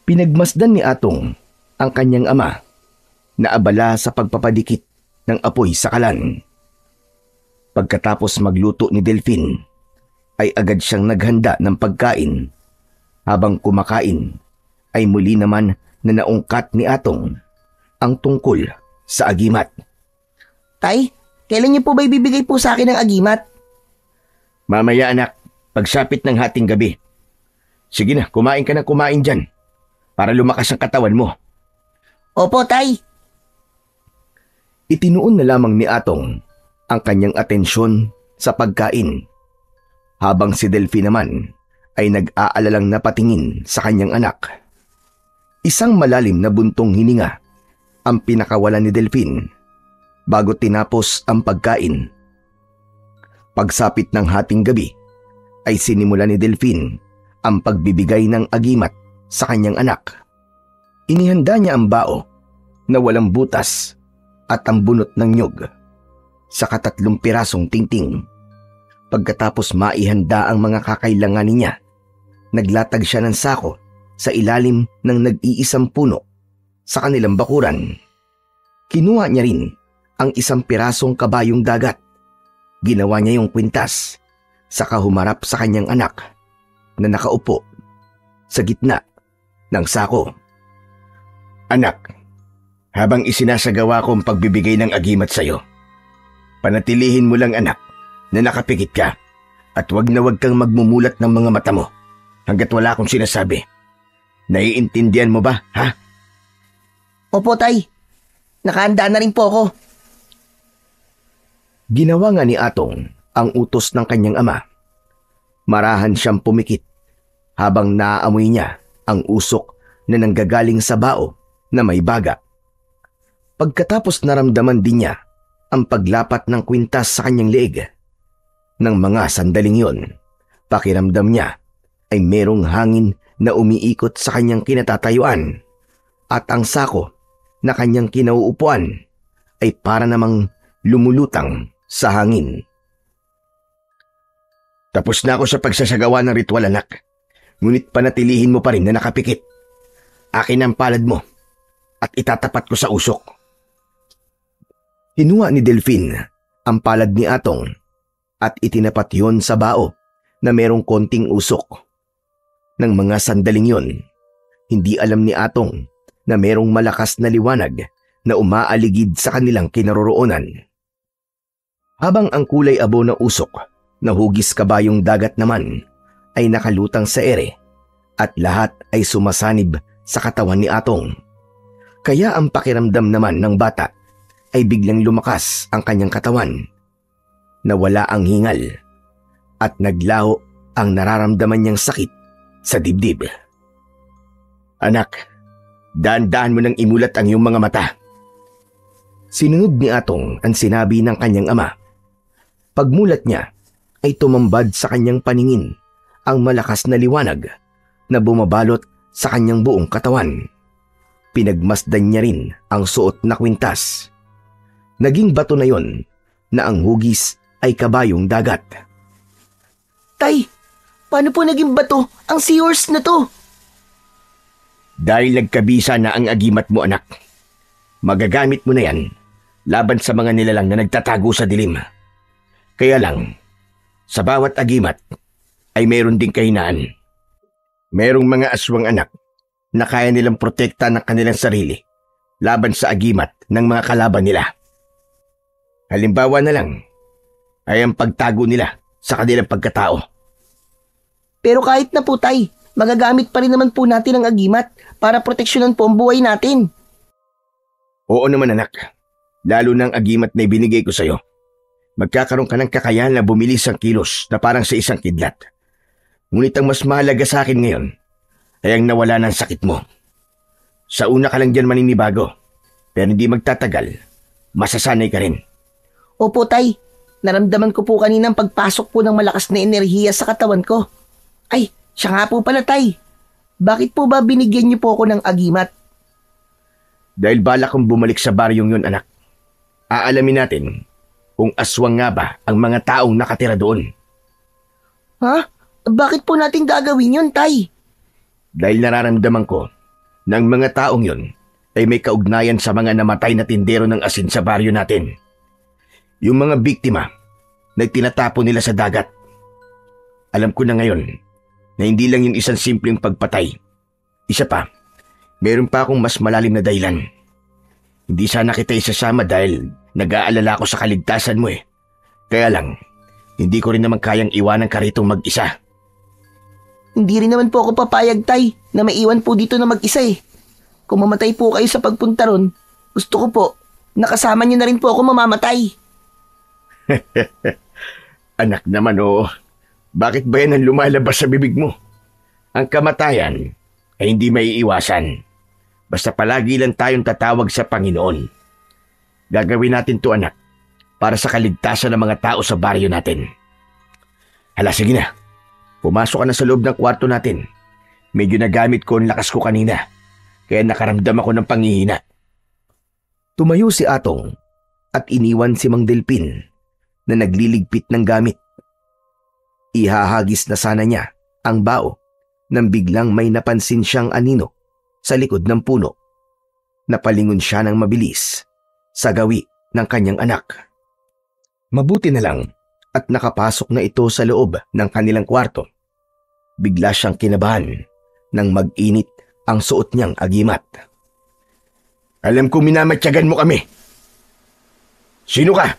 Pinagmasdan ni Atong ang kanyang ama na abala sa pagpapadikit ng apoy sa kalan. Pagkatapos magluto ni Delphine, ay agad siyang naghanda ng pagkain. Habang kumakain, ay muli naman na naungkat ni Atong ang tungkol sa agimat. Tay, kailan niyo po ba ibibigay po sa akin ang agimat? Mamaya, anak, pagsapit ng hating gabi. Sige na, kumain ka na kumain dyan para lumakas ang katawan mo. Opo, Tay. Itinuon na lamang ni Atong ang kanyang atensyon sa pagkain, habang si Delphine naman ay nag-aalalang napatingin sa kanyang anak. Isang malalim na buntong hininga ang pinakawalan ni Delphine bago tinapos ang pagkain. Pagsapit ng hating gabi ay sinimula ni Delphine ang pagbibigay ng agimat sa kanyang anak. Inihanda niya ang bao na walang butas at ang bunot ng nyog sa 3 pirasong tingting. Pagkatapos maihanda ang mga kakailanganin niya, naglatag siya ng sako sa ilalim ng nag-iisang puno sa kanilang bakuran. Kinuha niya rin ang 1 pirasong kabayong dagat. Ginawa niya yung kwintas, saka humarap sa kanyang anak na nakaupo sa gitna ng sako. Anak, habang isinasagawa ko ang pagbibigay ng agimat sa'yo, panatilihin mo lang, anak, na nakapikit ka at wag na wag kang magmumulat ng mga mata mo hanggat wala akong sinasabi. Naiintindihan mo ba, ha? Opo, Tay. Nakahanda na rin po ako. Ginawa nga ni Atong ang utos ng kanyang ama. Marahan siyang pumikit habang naaamoy niya ang usok na nanggagaling sa bao na may baga. Pagkatapos naramdaman din niya ang paglapat ng kwintas sa kanyang leeg. Nang mga sandaling yon, pakiramdam niya ay merong hangin na umiikot sa kanyang kinatatayuan at ang sako na kanyang kinauupuan ay para namang lumulutang sa hangin. Tapos na ako sa pagsasagawa ng ritual, anak. Ngunit panatilihin mo pa rin na nakapikit. Akin ang palad mo at itatapat ko sa usok. Hinuha ni Delphine ang palad ni Atong at itinapat yon sa bao na merong konting usok. Nang mga sandaling yon, hindi alam ni Atong na merong malakas na liwanag na umaaligid sa kanilang kinaroroonan. Habang ang kulay abo na usok na hugis kabayong dagat naman ay nakalutang sa ere at lahat ay sumasanib sa katawan ni Atong. Kaya ang pakiramdam naman ng bata ay biglang lumakas ang kanyang katawan. Nawala ang hingal at naglaho ang nararamdaman niyang sakit sa dibdib. "Anak, daan-daan mo nang imulat ang iyong mga mata." Sinunod ni Atong ang sinabi ng kanyang ama. Pagmulat niya ay tumambad sa kanyang paningin ang malakas na liwanag na bumabalot sa kanyang buong katawan. Pinagmasdan niya rin ang suot na kwintas. Naging bato na yon na ang hugis ay kabayong dagat. Tay, paano po naging bato ang seahorse na to? Dahil nagkabisa na ang agimat mo, anak. Magagamit mo na yan laban sa mga nilalang na nagtatago sa dilim. Kaya lang, sa bawat agimat ay mayroon ding kahinaan. Merong mga aswang anak na kaya nilang protekta ng kanilang sarili laban sa agimat ng mga kalaban nila. Halimbawa na lang ay ang pagtago nila sa kanilang pagkatao. Pero kahit na po, tay, magagamit pa rin naman po natin ang agimat para proteksyonan po ang buhay natin. Oo naman, anak. Lalo ng agimat na ibinigay ko sa'yo. Magkakaroon ka ng kakayahan na bumilis ang kilos na parang sa isang kidlat. Ngunit ang mas mahalaga sa akin ngayon ay ang nawala ng sakit mo. Sa una ka lang dyan maninibago, pero hindi magtatagal, masasanay ka rin. Opo, tay. Naramdaman ko po kanina ang pagpasok po ng malakas na enerhiya sa katawan ko. Ay, siya nga po pala, tay. Bakit po ba binigyan niyo po ako ng agimat? Dahil balak kong bumalik sa baryong yun, anak. Aalamin natin kung aswang nga ba ang mga taong nakatira doon. Ha? Bakit po natin gagawin yun, tay? Dahil nararamdaman ko na ang mga taong yun ay may kaugnayan sa mga namatay na tindero ng asin sa baryo natin. Yung mga biktima na tinatapon nila sa dagat. Alam ko na ngayon na hindi lang yung isang simpleng pagpatay. Isa pa, meron pa akong mas malalim na dahilan. Hindi sana kita isasama dahil nag-aalala ko sa kaligtasan mo eh. Kaya lang, hindi ko rin naman kayang iwanan ka rito mag-isa. Hindi rin naman po ako papayag, tay, na maiwan po dito na mag-isa eh. Kung mamatay po kayo sa pagpunta ron, gusto ko po, nakasama niyo na rin po ako mamamatay. Anak naman oo. Bakit ba yan ang lumalabas sa bibig mo? Ang kamatayan ay hindi maiiwasan. Basta palagi lang tayong tatawag sa Panginoon. Gagawin natin to, anak, para sa kaligtasan ng mga tao sa baryo natin. Hala, sige na. Pumasok ka na sa loob ng kwarto natin. Medyo nagamit ko ang lakas ko kanina, kaya nakaramdam ako ng panghihina. Tumayo si Atong at iniwan si Mang Delpin na nagliligpit ng gamit. Ihahagis na sana niya ang bao nang biglang may napansin siyang anino sa likod ng puno. Napalingon siya ng mabilis sa gawi ng kanyang anak. Mabuti na lang at nakapasok na ito sa loob ng kanilang kwarto. Bigla siyang kinabahan nang mag-init ang suot niyang agimat. Alam ko minamatyagan mo kami. Sino ka?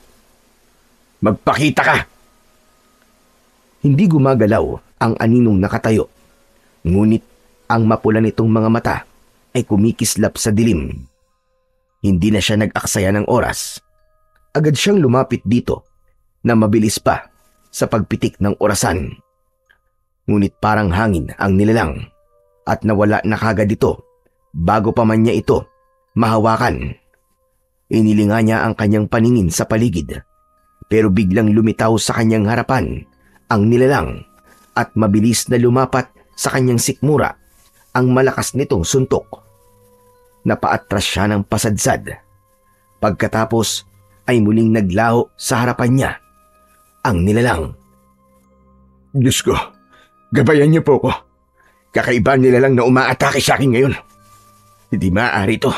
Magpakita ka! Hindi gumagalaw ang aninong nakatayo. Ngunit ang mapula nitong mga mata ay kumikislap sa dilim. Hindi na siya nag-aksaya ng oras. Agad siyang lumapit dito na mabilis pa sa pagpitik ng orasan. Ngunit parang hangin ang nilalang at nawala na kagad ito bago pa man niya ito mahawakan. Inilinga niya ang kanyang paningin sa paligid pero biglang lumitaw sa kanyang harapan ang nilalang at mabilis na lumapat sa kanyang sikmura ang malakas nitong suntok. Napaatras siya ng pasadsad. Pagkatapos ay muling naglaho sa harapan niya ang nilalang. Diyos ko, gabayan niyo po ko. Kakaiba nilalang na umaatake sa akin ngayon. Hindi maaari to.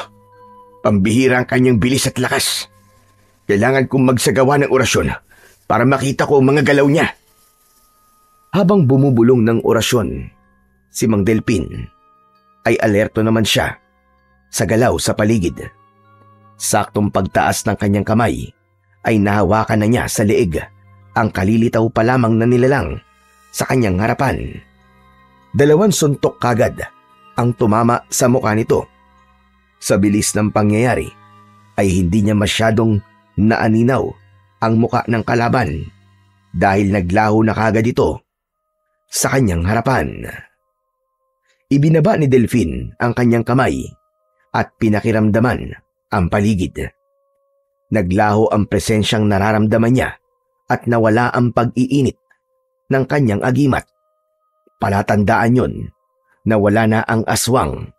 Pambihira ang kanyang bilis at lakas. Kailangan kong magsagawa ng orasyon para makita ko ang mga galaw niya. Habang bumubulong ng orasyon, si Mang Delpin ay alerto naman siya sa galaw sa paligid. Saktong pagtaas ng kanyang kamay ay nahawakan na niya sa leeg ang kalilitaw pa lamang na nilalang sa kanyang harapan. 2 suntok kagad ang tumama sa mukha nito. Sa bilis ng pangyayari ay hindi niya masyadong naaninaw ang mukha ng kalaban dahil naglaho na kagad ito sa kanyang harapan. Ibinaba ni Delphine ang kanyang kamay at pinakiramdaman ang paligid. Naglaho ang presensyang nararamdaman niya at nawala ang pag-iinit ng kanyang agimat. Palatandaan yon na wala na ang aswang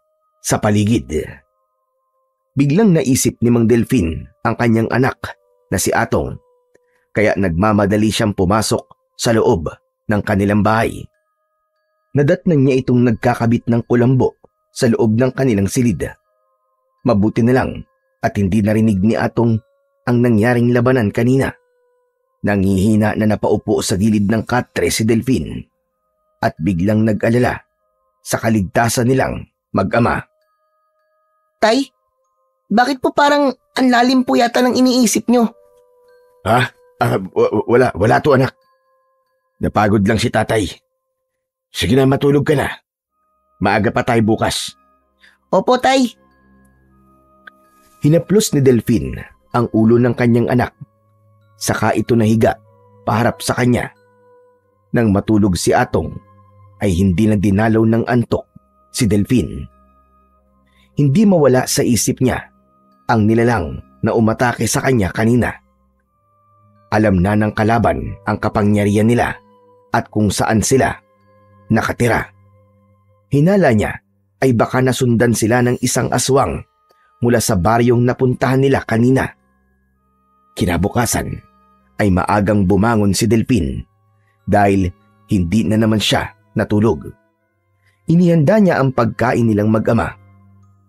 sa paligid. Biglang naisip ni Mang Delphine ang kanyang anak na si Atong, kaya nagmamadali siyang pumasok sa loob ng kanilang bahay. Nadatnan niya itong nagkakabit ng kulambo sa loob ng kanilang silid. Mabuti na lang at hindi narinig ni Atong ang nangyaring labanan kanina. Nanghihina na napaupo sa gilid ng katre si Delphine at biglang nag-alala sa kaligtasan nilang mag-ama. Tay, bakit po parang ang lalim po yata ng iniisip nyo? Wala to anak. Napagod lang si tatay. Sige na, matulog ka na. Maaga pa tayo bukas. Opo, tay. Hinaplos ni Delphine ang ulo ng kanyang anak. Saka ito nahiga paharap sa kanya. Nang matulog si Atong ay hindi na dinalaw ng antok si Delphine. Hindi mawala sa isip niya ang nilalang na umatake sa kanya kanina. Alam na ng kalaban ang kapangyarihan nila at kung saan sila nakatira. Hinala niya ay baka nasundan sila ng isang aswang mula sa baryong napuntahan nila kanina. Kinabukasan ay maagang bumangon si Delphine dahil hindi na naman siya natulog. Inihanda niya ang pagkain nilang mag-ama.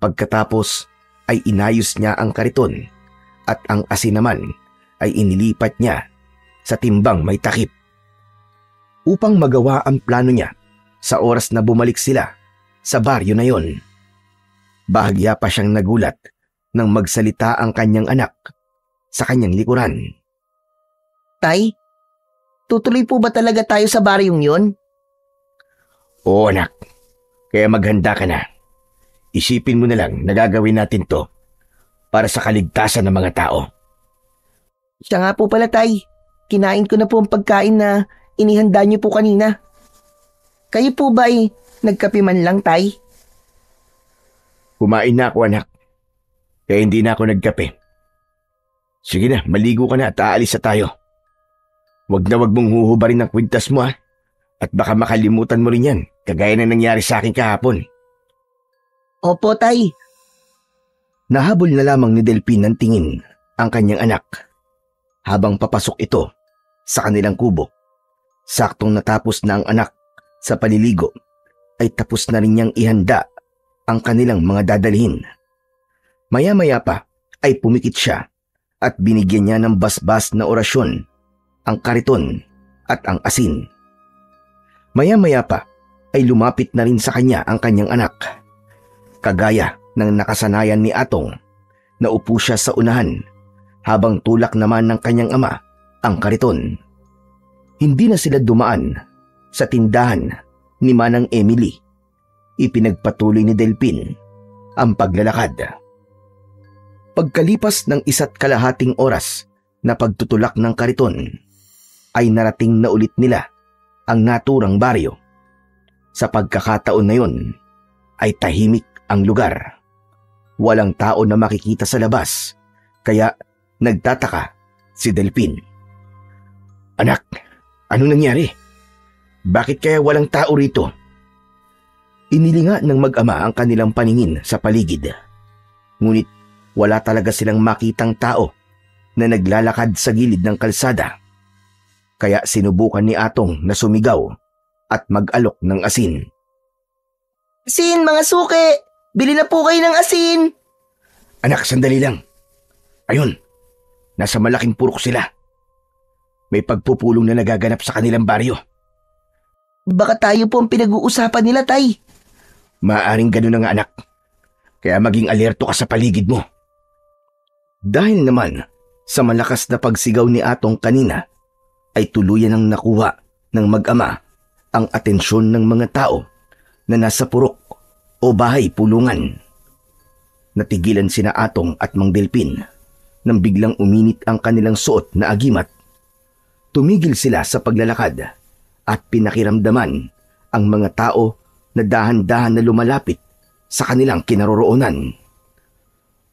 Pagkatapos ay inayos niya ang kariton at ang asin naman ay inilipat niya sa timbang may takip. Upang magawa ang plano niya sa oras na bumalik sila sa baryo na yon. Bahagya pa siyang nagulat nang magsalita ang kanyang anak sa kanyang likuran. Tay, tutuloy po ba talaga tayo sa baryong yon? Oo anak, kaya maghanda ka na. Isipin mo na lang na gagawin natin to para sa kaligtasan ng mga tao. Siya nga po pala, tay. Kinain ko na po ang pagkain na inihanda niyo po kanina. Kayo po ba ay nagkape man lang, tay? Kumain na ako anak, kaya hindi na ako nagkape. Sige na, maligo ka na at aalis na tayo. Wag mong huhubarin ang kwintas mo at baka makalimutan mo rin yan, kagaya na nangyari sa akin kahapon. Opo, tay. Nahabol na lamang ni Delphine ng tingin ang kanyang anak habang papasok ito sa kanilang kubo. Saktong natapos na ang anak sa paliligo ay tapos na rin niyang ihanda ang kanilang mga dadalhin. Maya-maya pa ay pumikit siya at binigyan niya ng basbas na orasyon ang kariton at ang asin. Maya-maya pa ay lumapit na rin sa kanya ang kanyang anak. Kagaya ng nakasanayan ni Atong, naupo siya sa unahan habang tulak naman ng kanyang ama ang kariton. Hindi na sila dumaan sa tindahan ni Manang Emily. Ipinagpatuloy ni Delphine ang paglalakad. Pagkalipas ng 1.5 oras na pagtutulak ng kariton, ay narating na ulit nila ang naturang baryo. Sa pagkakataon na yon, ay tahimik ang lugar. Walang tao na makikita sa labas, kaya nagtataka si Delphine. Anak, ano nangyari? Bakit kaya walang tao rito? Inilinga ng mag-ama ang kanilang paningin sa paligid. Ngunit wala talaga silang makitang tao na naglalakad sa gilid ng kalsada. Kaya sinubukan ni Atong na sumigaw at mag-alok ng asin. Asin, mga suki! Bili na po kayo ng asin! Anak, sandali lang. Ayun, nasa malaking purok sila. May pagpupulong na nagaganap sa kanilang baryo. Baka tayo po ang pinag-uusapan nila, tay. Maaaring ganun na nga anak. Kaya maging alerto ka sa paligid mo. Dahil naman Sa malakas na pagsigaw ni Atong kanina, ay tuluyan ang nakuha ng mag-ama ang atensyon ng mga tao na nasa purok o bahay pulungan. Natigilan sina Atong at Mang Delpin nang biglang uminit ang kanilang suot na agimat. Tumigil sila sa paglalakad at pinakiramdaman ang mga tao na dahan-dahan na lumalapit sa kanilang kinaroroonan.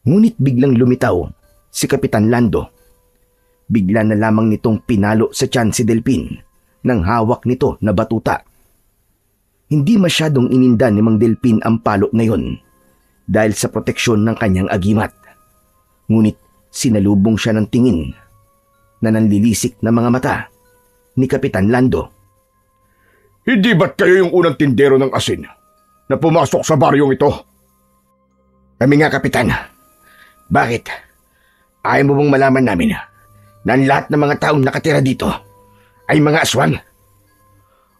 Ngunit biglang lumitaw si Kapitan Lando. Bigla na lamang nitong pinalo sa tiyan si Delpin nang hawak nito na batuta. Hindi masyadong ininda ni Mang Delpin ang palo na yon dahil sa proteksyon ng kanyang agimat. Ngunit sinalubong siya ng tingin na nanlilisik na mga mata ni Kapitan Lando. Hindi ba't kayo yung unang tindero ng asin na pumasok sa baryong ito? Kami nga, Kapitan. Bakit? Ayaw mo bang malaman namin na ang lahat ng mga taong nakatira dito ay mga aswang?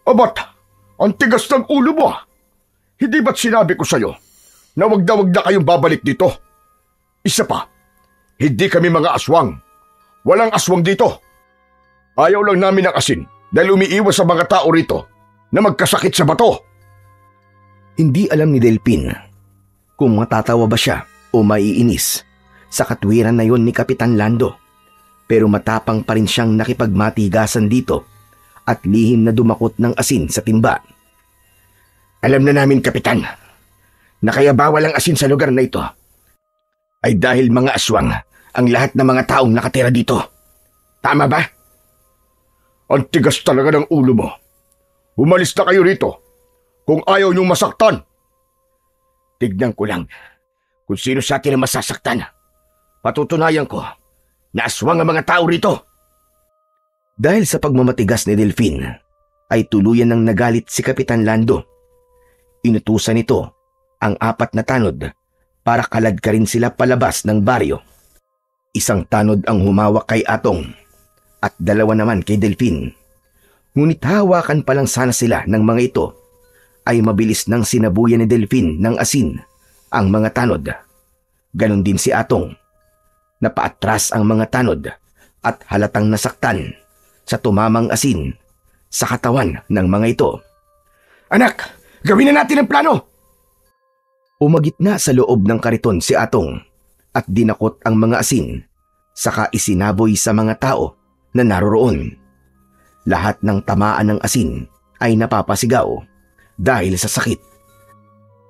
Abat, ang tigas ng ulo mo. Hindi ba't sinabi ko sa'yo na wag na kayong babalik dito? Isa pa, hindi kami mga aswang. Walang aswang dito. Ayaw lang namin ng asin dahil umiiwas sa mga tao rito na magkasakit sa bato. Hindi alam ni Delpin kung matatawa ba siya o maiinis sa katwiran na yon ni Kapitan Lando. Pero matapang pa rin siyang nakipagmatigasan dito at lihim na dumakot ng asin sa timba. Alam na namin, Kapitan, na kaya bawal ang asin sa lugar na ito ay dahil mga aswang ang lahat ng mga taong nakatira dito. Tama ba? Ang tigas talaga ng ulo mo. Umalis na kayo rito kung ayaw niyong masaktan. Tignan ko lang kung sino sa atin ang masasaktan. Patutunayan ko na aswang ang mga tao rito. Dahil sa pagmamatigas ni Delphin, ay tuluyan ng nagalit si Kapitan Lando. Inutusan nito ang 4 na tanod para kaladkarin sila palabas ng baryo. Isang tanod ang humawak kay Atong at 2 naman kay Delphin. Ngunit hawakan pa lang sana sila ng mga ito ay mabilis nang sinabuyan ni Delphin ng asin ang mga tanod. Ganon din si Atong. Napaatras ang mga tanod at halatang nasaktan sa tumamang asin sa katawan ng mga ito. Anak, gawin na natin ang plano! Umagitna sa loob ng kariton si Atong at dinakot ang mga asin saka isinaboy sa mga tao na naroroon. Lahat ng tamaan ng asin ay napapasigaw dahil sa sakit.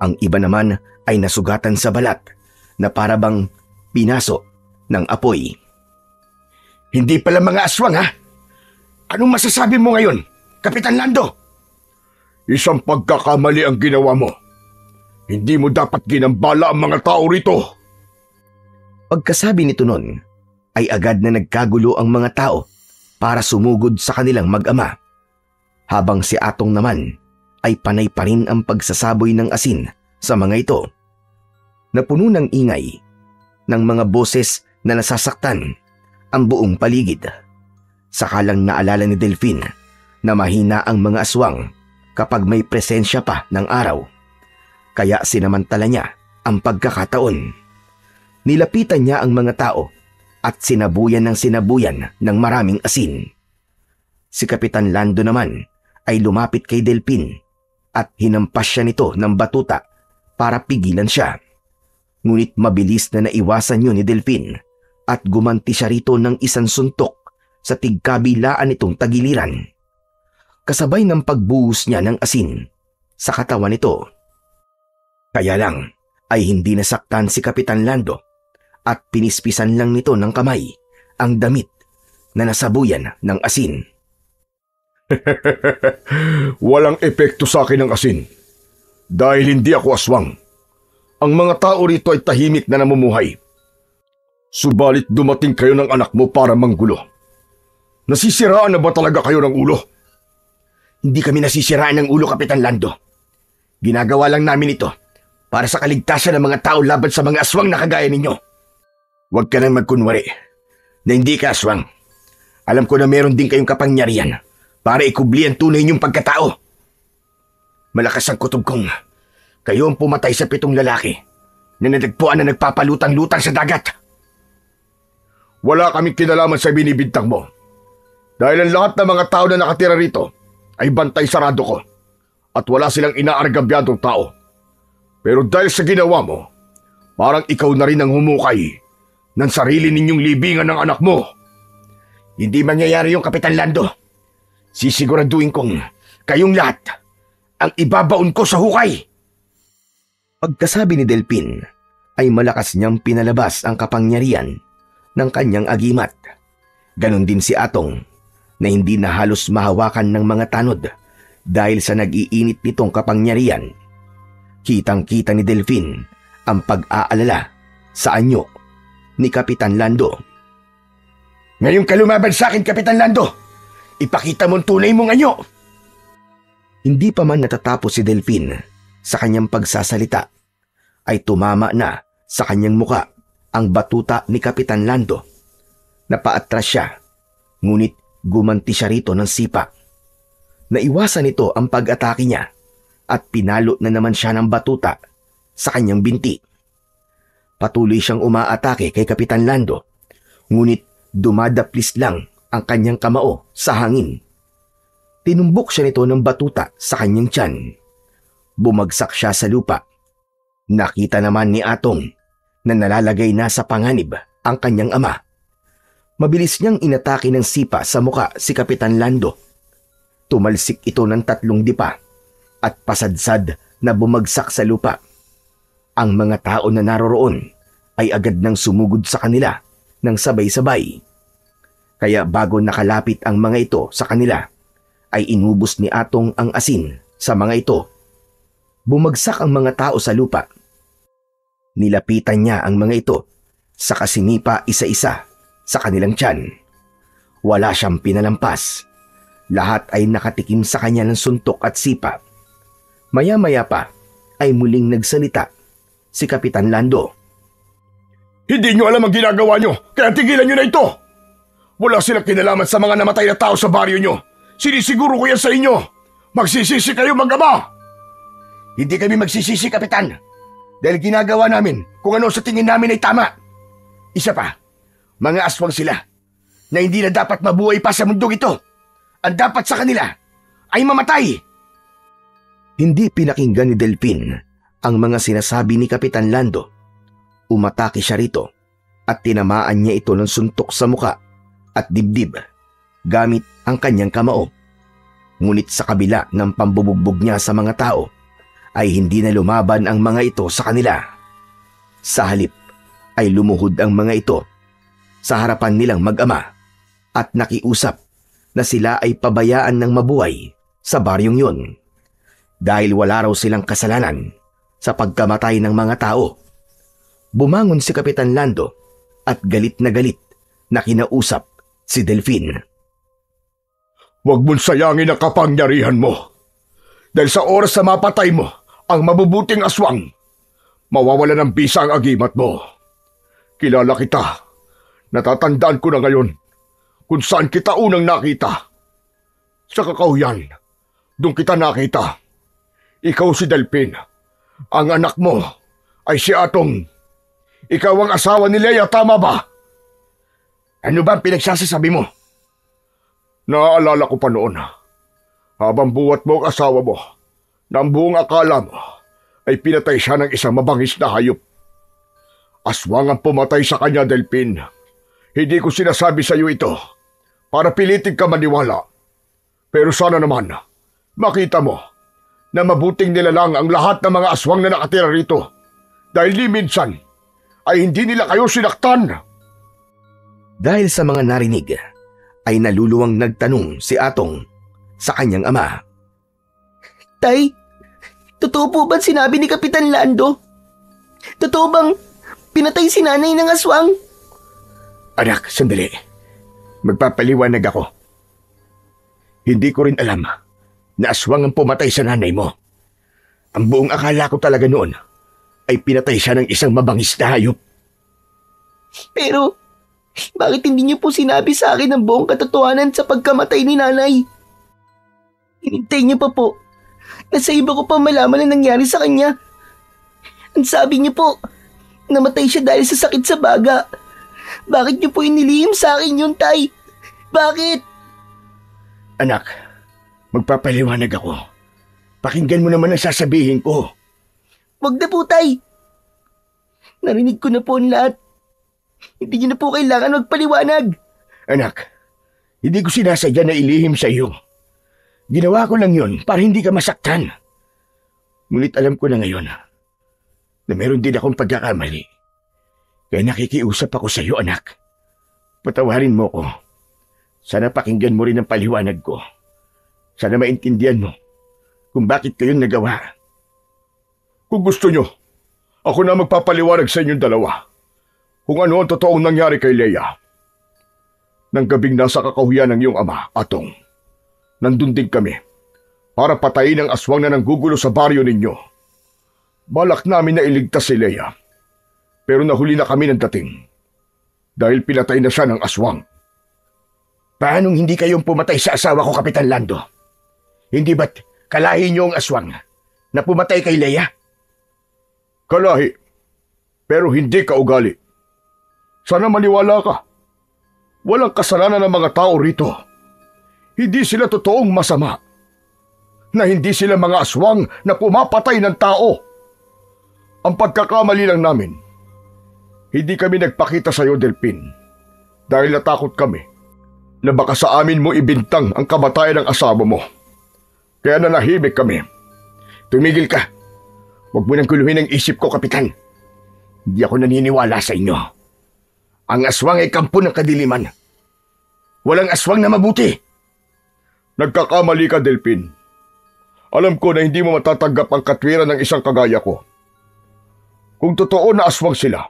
Ang iba naman ay nasugatan sa balat na parabang pinaso ng apoy. Hindi pala mga aswang, ha? Anong masasabi mo ngayon, Kapitan Lando? Isang pagkakamali ang ginawa mo. Hindi mo dapat ginambala ang mga tao rito. Pagkasabi nito nun, ay agad na nagkagulo ang mga tao para sumugod sa kanilang mag-ama. Habang si Atong naman ay panay pa rin ang pagsasaboy ng asin sa mga ito. Napuno ng ingay ng mga boses na nasasaktan ang buong paligid. Sakalang naalala ni Delphin na mahina ang mga aswang kapag may presensya pa ng araw. Kaya sinamantala niya ang pagkakataon. Nilapitan niya ang mga tao at sinabuyan ng maraming asin. Si Kapitan Lando naman ay lumapit kay Delphin at hinampas siya nito ng batuta para pigilan siya. Ngunit mabilis na naiwasan yun ni Delphin at gumanti siya rito ng isang suntok sa tigkabilaan nitong tagiliran. Kasabay ng pagbuhos niya ng asin sa katawan nito. Kaya lang ay hindi nasaktan si Kapitan Lando at pinispisan lang nito ng kamay ang damit na nasabuyan ng asin. Walang epekto sa akin ang asin dahil hindi ako aswang. Ang mga tao rito ay tahimik na namumuhay. Subalit dumating kayo ng anak mo para manggulo. Nasisiraan na ba talaga kayo ng ulo? Hindi kami nasisiraan ng ulo, Kapitan Lando. Ginagawa lang namin ito para sa kaligtasan ng mga tao laban sa mga aswang na kagaya ninyo. Huwag ka nang magkunwari na hindi ka aswang. Alam ko na meron din kayong kapangyarihan para ikubli ang tunay niyong pagkatao. Malakas ang kutob kong kayo ang pumatay sa 7 lalaki na nadagpuan na nagpapalutang-lutang sa dagat. Wala kaming kinalaman sa binibintang mo. Dahil ang lahat ng mga tao na nakatira rito ay bantay sarado ko at wala silang inaargabyadong tao. Pero dahil sa ginawa mo, parang ikaw na rin ang humukay ng sarili ninyong libingan ng anak mo. Hindi mangyayari yung Kapitan Lando. Sisiguraduhin kong kayong lahat ang ibabaon ko sa hukay. Pagkasabi ni Delpin ay malakas niyang pinalabas ang kapangyarihan ng kanyang agimat. Ganon din si Atong na hindi na halos mahawakan ng mga tanod dahil sa nag-iinit nitong kapangyarihan. Kitang-kita ni Delphin ang pag-aalala sa anyo ni Kapitan Lando. Ngayong ka lumaban sa akin, Kapitan Lando, ipakita mong tunay mong anyo. Hindi pa man natatapos si Delphin sa kanyang pagsasalita, ay tumama na sa kanyang muka ang batuta ni Kapitan Lando. Napaatras siya, ngunit gumanti siya rito ng sipa. Naiwasan nito ang pag-atake niya at pinalo na naman siya ng batuta sa kanyang binti. Patuloy siyang umaatake kay Kapitan Lando, ngunit dumadaplis lang ang kanyang kamao sa hangin. Tinumbok siya nito ng batuta sa kanyang tiyan. Bumagsak siya sa lupa. Nakita naman ni Atong na nalalagay na sa panganib ang kanyang ama. Mabilis niyang inatake ng sipa sa muka si Kapitan Lando. Tumalsik ito ng 3 dipa at pasadsad na bumagsak sa lupa. Ang mga tao na naroroon ay agad nang sumugod sa kanila ng sabay-sabay. Kaya bago nakalapit ang mga ito sa kanila, ay inubos ni Atong ang asin sa mga ito. Bumagsak ang mga tao sa lupa. Nilapitan niya ang mga ito sa kasinipa isa-isa sa kanilang tiyan. Wala siyang pinalampas. Lahat ay nakatikim sa kanya ng suntok at sipa. Maya-maya pa ay muling nagsalita si Kapitan Lando. Hindi nyo alam ang ginagawa nyo, kaya tigilan nyo na ito! Wala silang kinalaman sa mga namatay na tao sa baryo nyo. Sinisiguro ko yan sa inyo. Magsisisi kayo mag-ama! Hindi kami magsisisi, Kapitan. Dahil ginagawa namin kung ano sa tingin namin ay tama. Isa pa, mga aswang sila na hindi na dapat mabuhay pa sa mundong ito. Ang dapat sa kanila ay mamatay. Hindi pinakinggan ni Delphin ang mga sinasabi ni Kapitan Lando. Umatake siya rito at tinamaan niya ito ng suntok sa muka at dibdib gamit ang kanyang kamao. Ngunit sa kabila ng pambubugbog niya sa mga tao, ay hindi na lumaban ang mga ito sa kanila. Sa halip ay lumuhod ang mga ito sa harapan nilang mag-ama at nakiusap na sila ay pabayaan ng mabuhay sa baryong yun dahil wala raw silang kasalanan sa pagkamatay ng mga tao. Bumangon si Kapitan Lando at galit na kinausap si Delphin. Huwag mong sayangin ang kapangyarihan mo. Dahil sa oras na mapatay mo ang mabubuting aswang, mawawala ng bisa ang agimat mo. Kilala kita. Natatandaan ko na ngayon kung saan kita unang nakita. Sa Kakahuyan, doon kita nakita. Ikaw si Delphin. Ang anak mo ay si Atong. Ikaw ang asawa ni Leia, tama ba? Ano ba ang pinagsasasabi mo? Naaalala ko pa noon, habang buwat mo ang asawa mo, na ang buong akala mo ay pinatay siya ng isang mabangis na hayop. Aswang ang pumatay sa kanya, Delphin. Hindi ko sinasabi sa iyo ito para pilitin ka maniwala. Pero sana naman, makita mo na mabuting nilalang ang lahat ng mga aswang na nakatira rito dahil ni minsan ay hindi nila kayo sinaktan. Dahil sa mga narinig, ay naluluwang nagtanong si Atong sa kanyang ama. Tay, totoo po ba sinabi ni Kapitan Lando? Totoo bang pinatay si nanay ng aswang? Anak, sandali. Magpapaliwanag ako. Hindi ko rin alam na aswang ang pumatay sa nanay mo. Ang buong akala ko talaga noon ay pinatay siya ng isang mabangis na hayop. Pero bakit hindi niyo po sinabi sa akin ang buong katotohanan sa pagkamatay ni nanay? Hinintay niyo pa po na sa iba ko pa malaman na nangyari sa kanya. Ang sabi niyo po, namatay siya dahil sa sakit sa baga. Bakit niyo po inilihim sa akin yun, Tay? Bakit? Anak, magpapaliwanag ako. Pakinggan mo naman ang sasabihin ko. Wag na po, Tay. Narinig ko na po ang lahat. Hindi niyo na po kailangan magpaliwanag. Anak, hindi ko sinasadya na ilihim sa iyo. Ginawa ko lang yun para hindi ka masaktan. Ngunit alam ko na ngayon na meron din akong pagkakamali. Kaya nakikiusap ako sa iyo, anak. Patawarin mo ko. Sana pakinggan mo rin ang paliwanag ko. Sana maintindihan mo kung bakit ko yun nagawa. Kung gusto nyo, ako na magpapaliwanag sa inyong dalawa kung ano ang totoong nangyari kay Leia. Nang gabing nasa kakahuyan ng iyong ama, Atong, nandun din kami para patayin ang aswang na nanggugulo sa baryo ninyo. Balak namin na iligtas si Leia, pero nahuli na kami ng dating dahil pinatay na siya ng aswang. Paanong hindi kayong pumatay sa asawa ko, Kapitan Lando? Hindi ba't kalahi niyo ang aswang na pumatay kay Leia? Kalahi, pero hindi ka ugali. Sana maniwala ka. Walang kasalanan ng mga tao rito. Hindi sila totoong masama. Na hindi sila mga aswang na pumapatay ng tao. Ang pagkakamali lang namin, hindi kami nagpakita sa iyo, Delpin, dahil natakot kami na baka sa amin mo ibintang ang kamatayan ng asawa mo. Kaya nanahimik kami. Tumigil ka. Huwag mo nang guluhin ang isip ko, Kapitan. Hindi ako naniniwala sa inyo. Ang aswang ay kampo ng kadiliman. Walang aswang na mabuti. Nagkakamali ka, Delpin. Alam ko na hindi mo matatanggap ang katwiran ng isang kagaya ko. Kung totoo na aswang sila,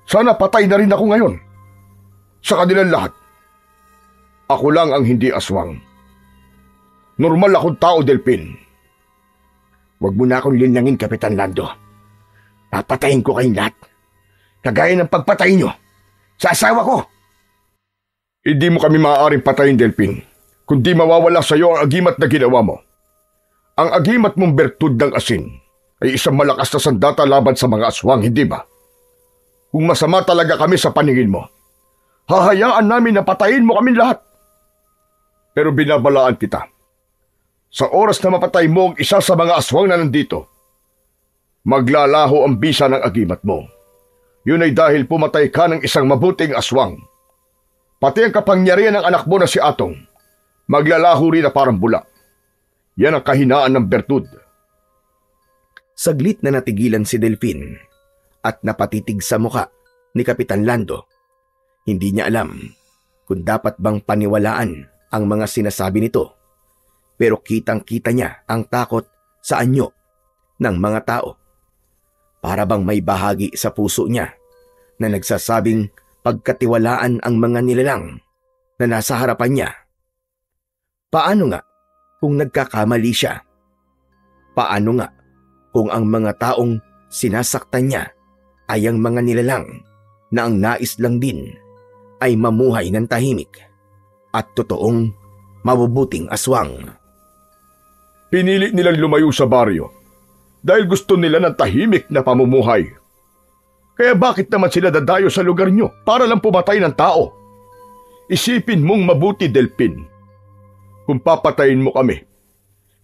sana patay na rin ako ngayon. Sa kanilang lahat, ako lang ang hindi aswang. Normal akong tao, Delpin. Huwag mo na akong linangin, Kapitan Lando. Papatayin ko kayong lahat. Kagaya ng pagpatay nyo sa asawa ko. Hindi mo kami maaaring patayin, Delpin, kundi mawawala sa iyo ang agimat na ginawa mo. Ang agimat mong bertud ng asin ay isang malakas na sandata laban sa mga aswang, hindi ba? Kung masama talaga kami sa paningin mo, hahayaan namin na patayin mo kami lahat. Pero binabalaan kita. Sa oras na mapatay mo ang isa sa mga aswang na nandito, maglalaho ang bisa ng agimat mo. Yun ay dahil pumatay ka ng isang mabuting aswang. Pati ang kapangyarihan ng anak mo na si Atong, maglalaho rin na parang bula. Yan ang kahinaan ng bertud. Saglit na natigilan si Delpin at napatitig sa muka ni Kapitan Lando. Hindi niya alam kung dapat bang paniwalaan ang mga sinasabi nito. Pero kitang-kita niya ang takot sa anyo ng mga tao. Para bang may bahagi sa puso niya na nagsasabing pagkatiwalaan ang mga nilalang na nasa harapan niya. Paano nga kung nagkakamali siya? Paano nga kung ang mga taong sinasaktan niya ay ang mga nilalang na ang nais lang din ay mamuhay ng tahimik at totoong mabubuting aswang? Pinili nilang lumayo sa baryo dahil gusto nila ng tahimik na pamumuhay. Kaya bakit naman sila dadayo sa lugar nyo para lang pumatay ng tao? Isipin mong mabuti, Delpin. Kung papatayin mo kami,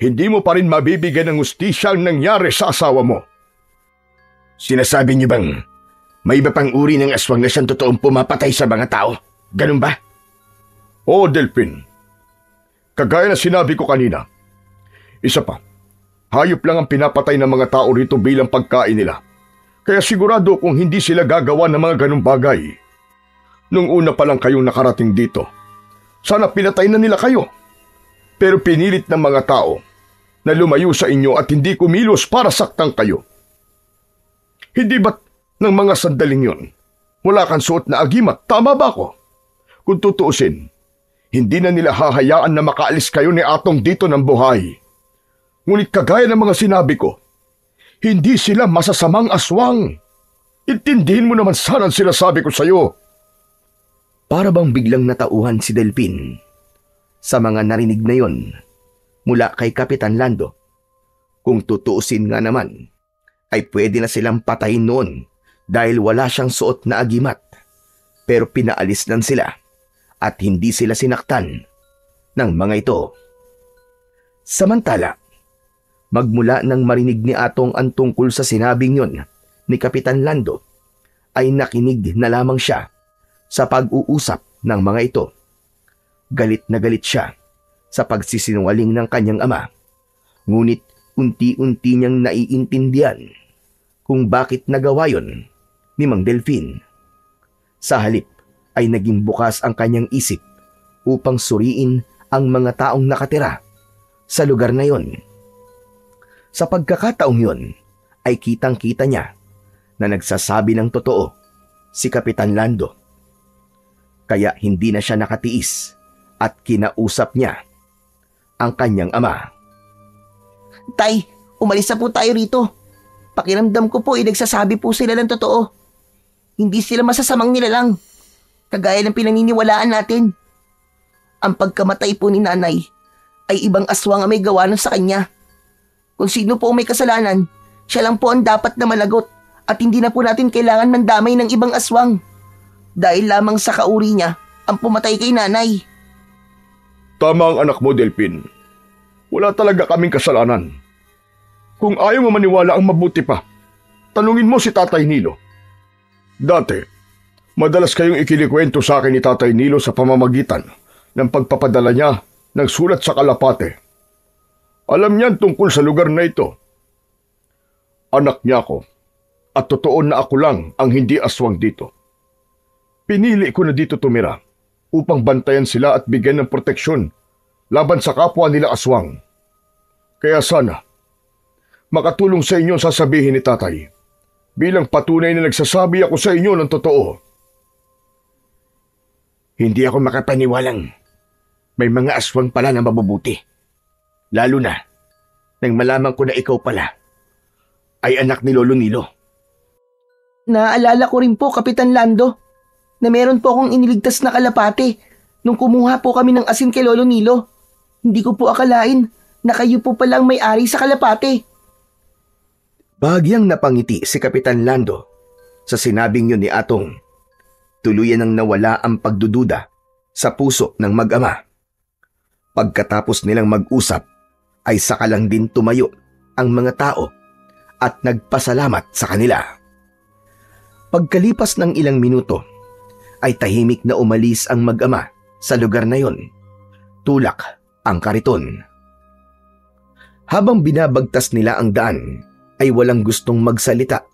hindi mo pa rin mabibigyan ng hustisya ang nangyari sa asawa mo. Sinasabi niyo bang may iba pang uri ng aswang na siyang totoong pumapatay sa mga tao? Ganun ba? Oo, Delpin. Kagaya na sinabi ko kanina. Isa pa, hayop lang ang pinapatay ng mga tao rito bilang pagkain nila. Kaya sigurado kung hindi sila gagawa ng mga ganung bagay. Nung una pa lang kayong nakarating dito, sana pinatay na nila kayo. Pero pinilit ng mga tao na lumayo sa inyo at hindi kumilos para saktan kayo. Hindi ba't ng mga sandaling yon, wala kang suot na agimat, tama ba ako? Kung tutuusin, hindi na nila hahayaan na makaalis kayo ni Atong dito ng buhay. Ngunit kagaya ng mga sinabi ko, hindi sila masasamang aswang. Intindihin mo naman sana ang sinasabi ko sa iyo. Para bang biglang natauhan si Delpin sa mga narinig na yon mula kay Kapitan Lando. Kung tutuusin nga naman, ay pwede na silang patayin noon dahil wala siyang suot na agimat. pero pinaalis lang sila at hindi sila sinaktan ng mga ito. Samantala, magmula nang marinig ni Atong ang tungkol sa sinabing yun ni Kapitan Lando, ay nakinig na lamang siya sa pag-uusap ng mga ito. Galit na galit siya sa pagsisinungaling ng kanyang ama, ngunit unti-unti niyang naiintindihan kung bakit nagawa yon ni Mang Delfin. Sa halip ay naging bukas ang kanyang isip upang suriin ang mga taong nakatira sa lugar na yon. Sa pagkakataong yon ay kitang-kita niya na nagsasabi ng totoo si Kapitan Lando. Kaya hindi na siya nakatiis at kinausap niya ang kanyang ama. Tay, umalis na po tayo rito. Pakiramdam ko po nagsasabi po sila ng totoo. Hindi sila masasamang nilalang, kagaya ng pinaniniwalaan natin. Ang pagkamatay po ni nanay ay ibang aswang ang may gawa nun sa kanya. Kung sino po may kasalanan, siya lang po ang dapat na managot at hindi na po natin kailangan mandamay ng ibang aswang. Dahil lamang sa kauri niya ang pumatay kay nanay. Tama ang anak mo, Delphin. Wala talaga kaming kasalanan. Kung ayaw mo maniwala ang mabuti pa, tanungin mo si Tatay Nilo. Dati, madalas kayong ikinikwento sa akin ni Tatay Nilo sa pamamagitan ng pagpapadala niya ng sulat sa Kalapate. Alam niyan tungkol sa lugar na ito. Anak niya ako at totoo na ako lang ang hindi aswang dito. Pinili ko na dito tumira upang bantayan sila at bigyan ng proteksyon laban sa kapwa nila aswang. Kaya sana, makatulong sa inyo sasabihin ni Tatay bilang patunay na nagsasabi ako sa inyo ng totoo. Hindi ako makapaniwalang may mga aswang pala na mabubuti. Lalo na nang malaman ko na ikaw pala ay anak ni Lolo Nilo. Naalala ko rin po, Kapitan Lando, na meron po akong iniligtas na kalapate nung kumuha po kami ng asin kay Lolo Nilo. Hindi ko po akalain na kayo po palang may-ari sa kalapate. Bahagyang napangiti si Kapitan Lando sa sinabing yun ni Atong. Tuluyan nang nawala ang pagdududa sa puso ng mag-ama. Pagkatapos nilang mag-usap, ay saka lang din tumayo ang mga tao at nagpasalamat sa kanila. Pagkalipas ng ilang minuto, ay tahimik na umalis ang mag-ama sa lugar na yon. Tulak ang kariton. Habang binabagtas nila ang daan, ay walang gustong magsalita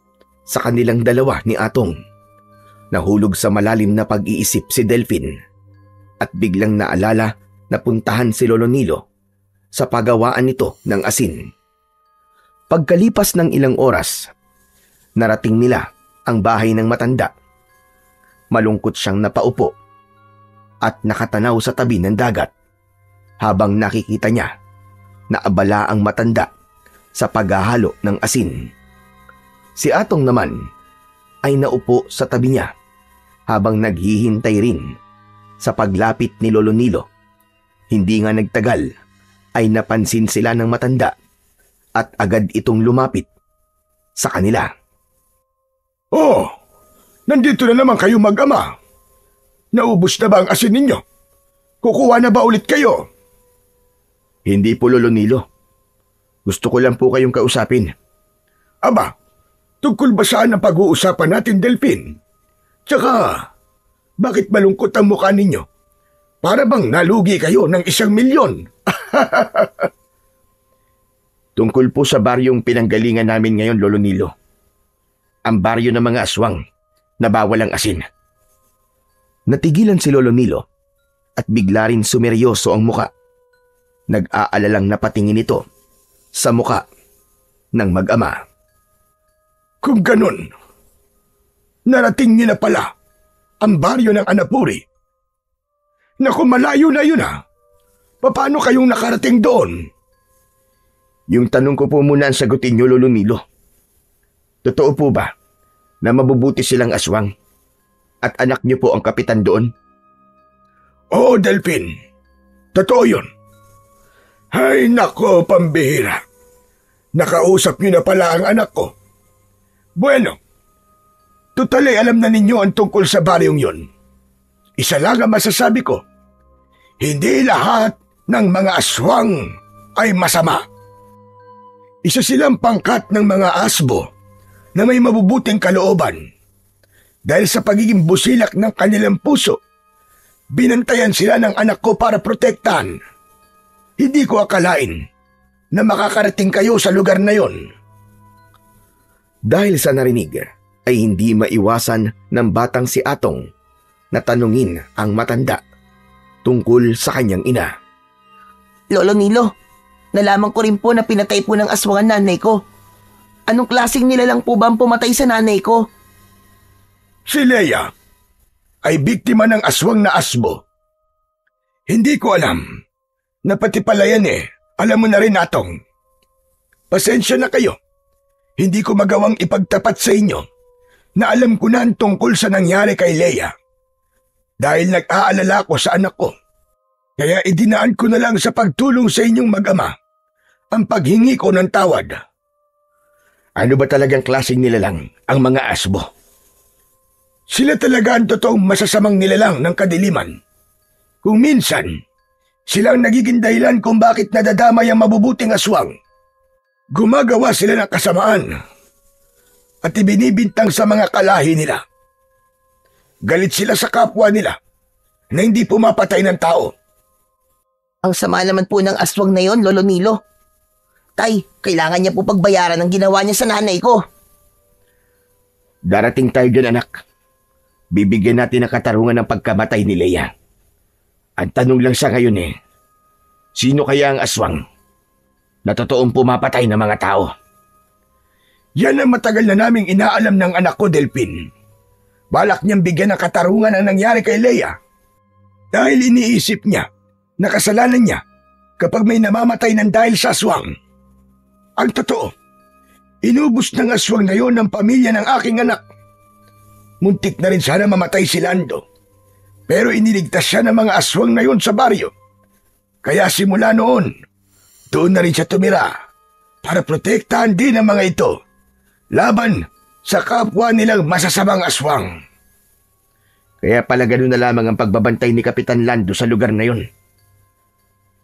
sa kanilang dalawa ni Atong. Nahulog sa malalim na pag-iisip si Delphin at biglang naalala na puntahan si Lolo Nilo sa paggawaan nito ng asin. Pagkalipas ng ilang oras, narating nila ang bahay ng matanda. Malungkot siyang napaupo at nakatanaw sa tabi ng dagat habang nakikita niya na abala ang matanda sa paghahalo ng asin. Si Atong naman ay naupo sa tabi niya habang naghihintay rin sa paglapit ni Lolo Nilo. Hindi nga nagtagal ay napansin sila ng matanda at agad itong lumapit sa kanila. Oh, nandito na naman kayo mag-ama. Naubos na ba ang asin ninyo? Kukuha na ba ulit kayo? Hindi po, Lolo Nilo. Gusto ko lang po kayong kausapin. Aba, tungkol ba saan ang pag-uusapan natin, Delphin? Tsaka, bakit malungkot ang mukha ninyo? Para bang nalugi kayo ng 1,000,000? Tungkol po sa baryong pinanggalingan namin ngayon, Lolo Nilo. Ang baryo ng mga aswang na bawal ang asin. Natigilan si Lolo Nilo at bigla rin sumeryoso ang muka. Nag-aalalang napatingin ito sa muka ng mag-ama. Kung ganun, narating niyo na pala ang baryo ng Anapuri. Naku, malayo na yun ha. Paano kayong nakarating doon? Yung tanong ko po muna ang sagutin niyo, Lolo Nilo. Totoo po ba na mabubuti silang aswang at anak niyo po ang kapitan doon? Oo, Delphin. Totoo yun. Ay nako, pambihira. Nakausap niyo na pala ang anak ko. Bueno, tutali alam na ninyo ang tungkol sa baryong yun. Isa lang ang masasabi ko. Hindi lahat ng mga aswang ay masama. Isa silang pangkat ng mga asbo na may mabubuting kalooban. Dahil sa pagiging busilak ng kanilang puso, binantayan sila ng anak ko para protektahan. Hindi ko akalain na makakarating kayo sa lugar na yon. Dahil sa narinig ay hindi maiwasan ng batang si Atong na tanungin ang matanda tungkol sa kanyang ina. Lolo Nilo, nalaman ko rin po na pinatay po ng aswang ang nanay ko. Anong klaseng nilalang po ba ang pumatay sa nanay ko? Si Leia ay biktima ng aswang na asbo. Hindi ko alam na pati pala yan Alam mo na rin, Atong. Pasensya na kayo. Hindi ko magawang ipagtapat sa inyo na alam ko na ang tungkol sa nangyari kay Leia. Dahil nag-aalala ko sa anak ko. Kaya idinaan ko na lang sa pagtulong sa inyong mag-ama ang paghingi ko ng tawad. Ano ba talagang klaseng nilalang ang mga asbo? Sila talaga ang totoong masasamang nilalang ng kadiliman. Kung minsan, sila ang nagiging dahilan kung bakit nadadamay ang mabubuting aswang. Gumagawa sila ng kasamaan at ibinibintang sa mga kalahi nila. Galit sila sa kapwa nila na hindi pumapatay ng tao. Ang sama naman po ng aswang na yon, Lolo Nilo. Tay, kailangan niya po pagbayaran ang ginawa niya sa nanay ko. Darating tayo dyan, anak. Bibigyan natin ng katarungan ng pagkamatay ni Leia. Ang tanong lang sa ngayon sino kaya ang aswang na totoong pumapatay ng mga tao? Yan ang matagal na naming inaalam ng anak ko, Delphin. Balak niyang bigyan ng katarungan ang nangyari kay Leia. Dahil iniisip niya na kasalanan niya kapag may namamatay ng dahil sa aswang. Ang totoo, inubos ng aswang na yon ng pamilya ng aking anak. Muntik na rin sana mamatay si Lando. Pero iniligtas siya ng mga aswang na yon sa baryo. Kaya simula noon, doon na rin siya tumira para protektahan din ang mga ito laban sa kapwa nilang masasamang aswang. Kaya pala ganun na lamang ang pagbabantay ni Kapitan Lando sa lugar na yon.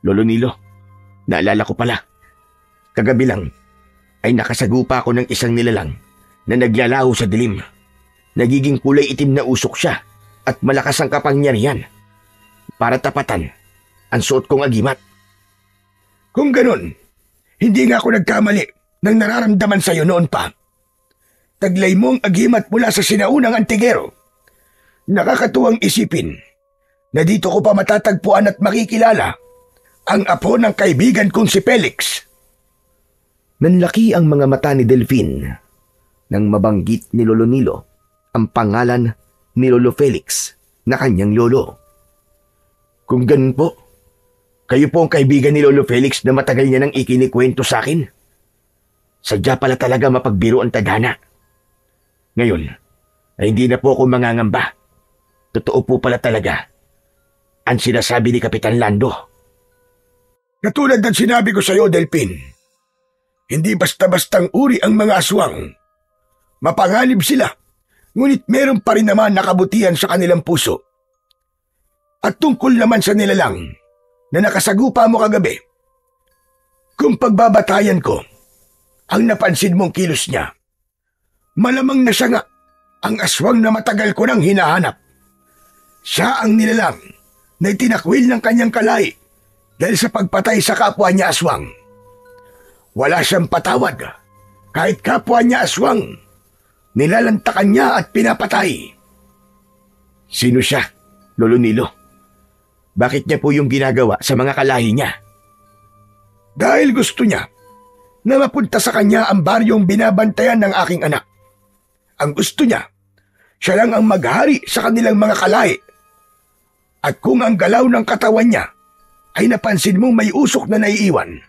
Lolo Nilo, naalala ko pala. Kagabi lang ay nakasagupa ako ng isang nilalang na naglalaho sa dilim. Nagiging kulay itim na usok siya at malakas ang kapangyarihan. Para tapatan ang suot kong agimat. Kung ganun, hindi nga ako nagkamali nang nararamdaman sa iyo noon pa. Taglay mo ang agimat mula sa sinaunang antigero. Nakakatuwang isipin na dito ko pa matatagpuan at makikilala ang apo ng kaibigan kong si Felix. Nanlaki ang mga mata ni Delphine nang mabanggit ni Lolo Nilo ang pangalan ni Lolo Felix na kanyang lolo. Kung ganun po, kayo po ang kaibigan ni Lolo Felix na matagal niya nang ikinikwento sa akin. Sadya pala talaga mapagbiro ang tadhana. Ngayon, ay hindi na po ako mangangamba. Totoo po pala talaga ang sinasabi ni Kapitan Lando. Katulad ng sinabi ko sa iyo, Delphin, hindi basta-bastang uri ang mga aswang. Mapanganib sila, ngunit meron pa rin naman nakabutihan sa kanilang puso. At tungkol naman sa nilalang na nakasagupa mo kagabi, kung pagbabatayan ko ang napansin mong kilos niya, malamang na siya nga ang aswang na matagal ko nang hinahanap. Siya ang nilalang na itinakwil ng kanyang kalay dahil sa pagpatay sa kapwa niya aswang. Wala siyang patawad kahit kapwa niya aswang. Nilalantakan niya at pinapatay. Sino siya, Lolo Nilo? Bakit niya po yung ginagawa sa mga kalahi niya? Dahil gusto niya na mapunta sa kanya ang baryong binabantayan ng aking anak. Ang gusto niya, siya lang ang maghari sa kanilang mga kalahi. At kung ang galaw ng katawan niya ay napansin mong may usok na naiiwan,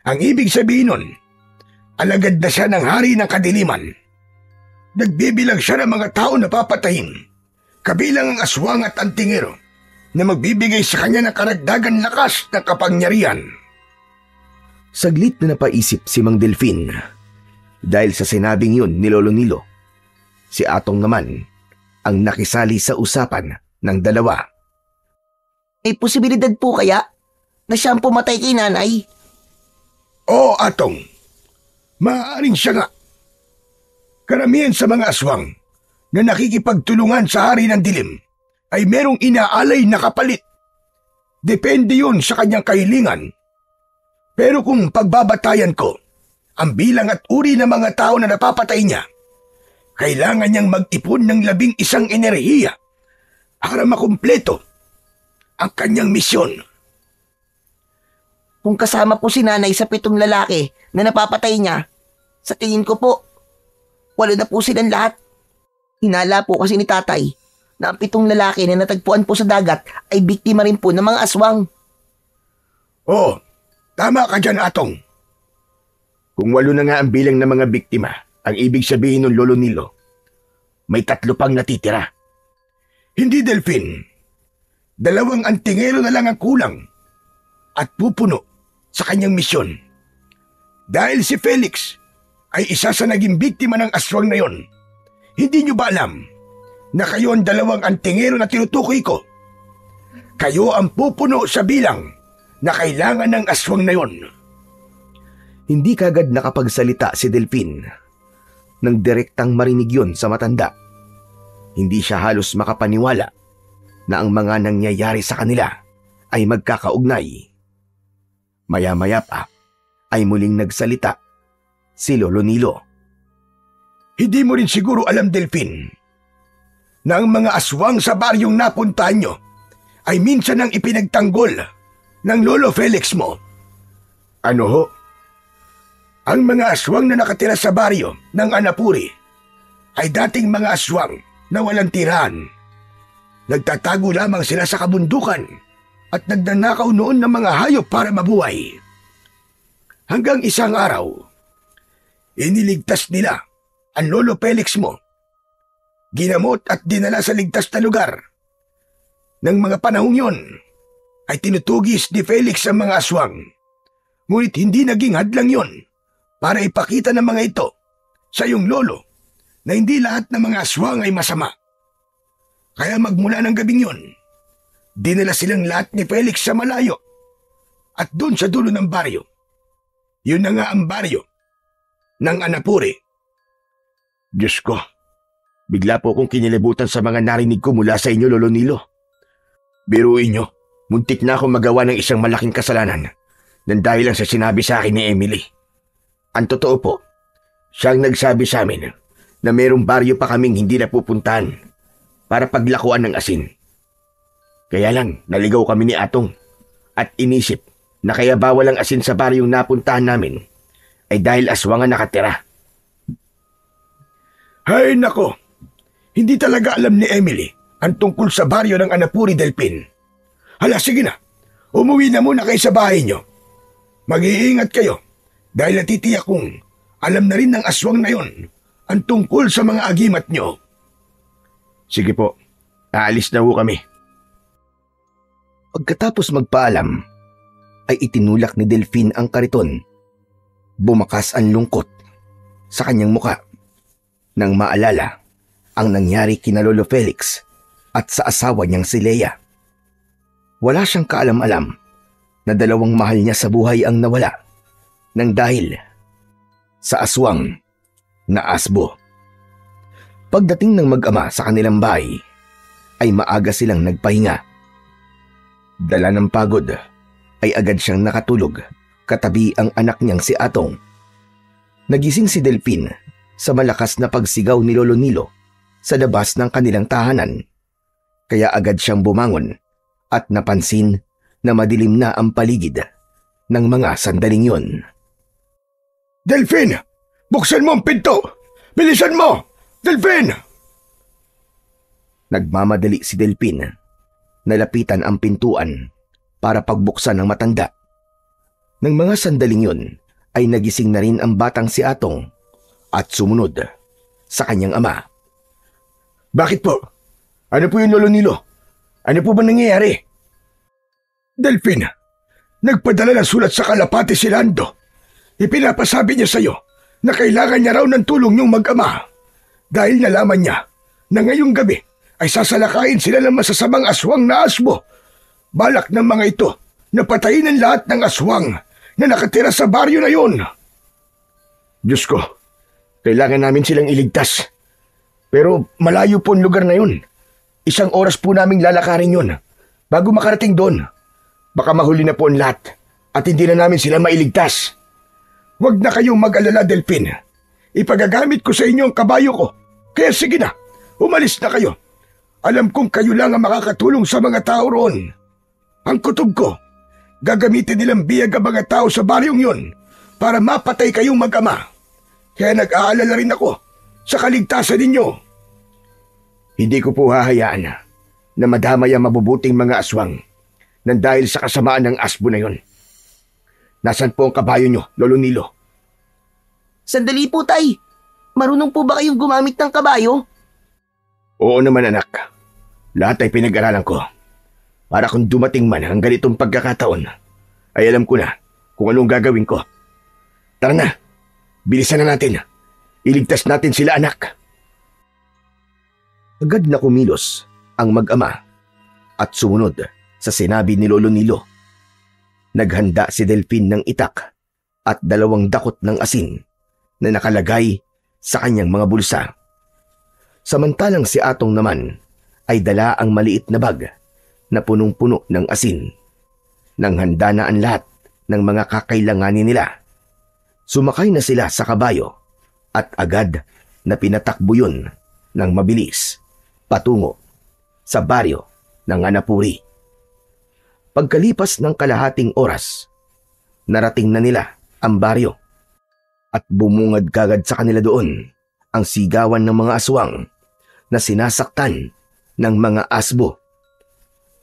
ang ibig sabihin nun, alagad na siya ng hari ng kadiliman. Nagbibilang siya ng mga tao na papatayin, kabilang ang aswang at antingero, na magbibigay sa kanya ng karagdagan lakas ng kapangyarihan. Saglit na napaisip si Mang Delphine dahil sa sinabing yun ni Lolo Nilo. Si Atong naman ang nakisali sa usapan ng dalawa. May posibilidad po kaya na siya ang pumatay kay nanay? Oo, Atong. Maaaring siya nga. Karamihan sa mga aswang na nakikipagtulungan sa hari ng dilim ay merong inaalay na kapalit. Depende yun sa kanyang kahilingan. Pero kung pagbabatayan ko, ang bilang at uri ng mga tao na napapatay niya, kailangan niyang mag-ipon ng 11 enerhiya para makumpleto ang kanyang misyon. Kung kasama po si nanay sa 7 lalaki na napapatay niya, sa tingin ko po, wala na po silang lahat. Hinala po kasi ni tatay na ang 7 lalaki na natagpuan po sa dagat ay biktima rin po ng mga aswang. Oo, tama ka dyan, Atong. Kung 8 na nga ang bilang ng mga biktima, ang ibig sabihin ng Lolo Nilo, may 3 pang natitira. Hindi, Delfin. 2 antingero na lang ang kulang at pupuno sa kanyang misyon. Dahil si Felix ay isa sa naging biktima ng aswang na yon. Hindi niyo ba alam na kayo ang 2 antingero na tinutukoy ko? Kayo ang pupuno sa bilang na kailangan ng aswang na yon. Hindi kagad nakapagsalita si Delfin nang direktang marinig yon sa matanda. Hindi siya halos makapaniwala na ang mga nangyayari sa kanila ay magkakaugnay. Maya-maya pa ay muling nagsalita si Lolo Nilo. Hindi mo rin siguro alam, Delfin, na ang mga aswang sa baryong napuntahan nyo ay minsan nang ipinagtanggol ng Lolo Felix mo. Ano ho? Ang mga aswang na nakatira sa baryo ng Anapuri ay dating mga aswang na walang tirahan. Nagtatago lamang sila sa kabundukan at nagnanakaw noon ng mga hayop para mabuhay. Hanggang isang araw, iniligtas nila ang Lolo Felix mo. Ginamot at dinala sa ligtas na lugar. Nang mga panahong yon, ay tinutugis ni Felix ang mga aswang. Ngunit hindi naging hadlang yon para ipakita ng mga ito sa iyong lolo na hindi lahat ng mga aswang ay masama. Kaya magmula ng gabing yon, dinala silang lahat ni Felix sa malayo at doon sa dulo ng baryo. Yun na nga ang baryo ng Anapuri. Diyos ko, bigla po akong kinilabutan sa mga narinig ko mula sa inyo, Lolo Nilo. Biruin nyo, muntik na akong magawa ng isang malaking kasalanan nang dahil lang sa sinabi sa akin ni Emily. Ang totoo po, siyang nagsabi sa amin na mayroong baryo pa kaming hindi napupuntahan para paglakuan ng asin. Kaya lang, naligaw kami ni Atong at inisip na kaya bawal ang asin sa baryong napuntahan namin ay dahil aswang ang nakatira. Hay nako, hindi talaga alam ni Emily ang tungkol sa baryo ng Anapuri, Delpin. Hala, sige na, umuwi na muna kayo sa bahay nyo. Mag-iingat kayo dahil natitiyak kong alam na rin ng aswang na yon ang tungkol sa mga agimat nyo. Sige po, aalis na ho kami. Pagkatapos magpaalam, ay itinulak ni Delfin ang kariton. Bumakas ang lungkot sa kanyang muka nang maalala ang nangyari kina Lolo Felix at sa asawa niyang si Leia. Wala siyang kaalam-alam na 2 mahal niya sa buhay ang nawala nang dahil sa aswang na asbo. Pagdating ng mag-ama sa kanilang bahay, ay maaga silang nagpahinga. Dala ng pagod, ay agad siyang nakatulog katabi ang anak niyang si Atong. Nagising si Delpin sa malakas na pagsigaw ni Lolo Nilo sa labas ng kanilang tahanan. Kaya agad siyang bumangon at napansin na madilim na ang paligid ng mga sandaling yon. Delphin! Buksan mo ang pinto! Bilisan mo! Delphin! Nagmamadali si Delpin. Nalapitan ang pintuan para pagbuksan ng matanda. Nang mga sandaling yun ay nagising na rin ang batang si Atong at sumunod sa kanyang ama. Bakit po? Ano po yung Lolo Nilo? Ano po ba nangyayari? Delphin, nagpadala ng sulat sa kalapati si Lando. Ipinapasabi niya sa'yo na kailangan niya raw ng tulong niyong mag-ama dahil nalaman niya na ngayong gabi ay sasalakayin sila ng masasamang aswang na asbo Balak ng mga ito na patayin ang lahat ng aswang na nakatira sa baryo na yun. Diyos ko, kailangan namin silang iligtas. Pero malayo po ang lugar na yun. 1 oras po naming lalakarin yun bago makarating doon. Baka mahuli na po ang lahat at hindi na namin sila mailigtas. Huwag na kayong mag-alala, Delphin. Ipagagamit ko sa inyo ang kabayo ko. Kaya sige na, umalis na kayo. Alam kong kayo lang ang makakatulong sa mga tao roon. Ang kutob ko, gagamitin nilang biyag ang mga tao sa baryong yun para mapatay kayong mag-ama. Kaya nag-aalala rin ako sa kaligtasan ninyo. Hindi ko po hahayaan na madamay ang mabubuting mga aswang nang dahil sa kasamaan ng asbo na yon. Nasaan po ang kabayo nyo, Lolo Nilo? Sandali po, Tay. Marunong po ba kayong gumamit ng kabayo? Oo naman, anak. Lahat ay pinag-aralan ko. Para kung dumating man ang ganitong pagkakataon, ay alam ko na kung anong gagawin ko. Tara na, bilisan na natin. Iligtas natin sila, anak. Agad na kumilos ang mag-ama at sumunod sa sinabi ni Lolo Nilo. Naghanda si Delphin ng itak at 2 dakot ng asin na nakalagay sa kanyang mga bulsa. Samantalang si Atong naman ay dala ang maliit na bag na punong-puno ng asin. Nang handa na ang lahat ng mga kakailanganin nila, sumakay na sila sa kabayo at agad na pinatakbo yun ng mabilis patungo sa baryo ng Anapuri. Pagkalipas ng kalahating oras, narating na nila ang baryo at bumungad kagad sa kanila doon ang sigawan ng mga aswang na sinasaktan ng mga asbo.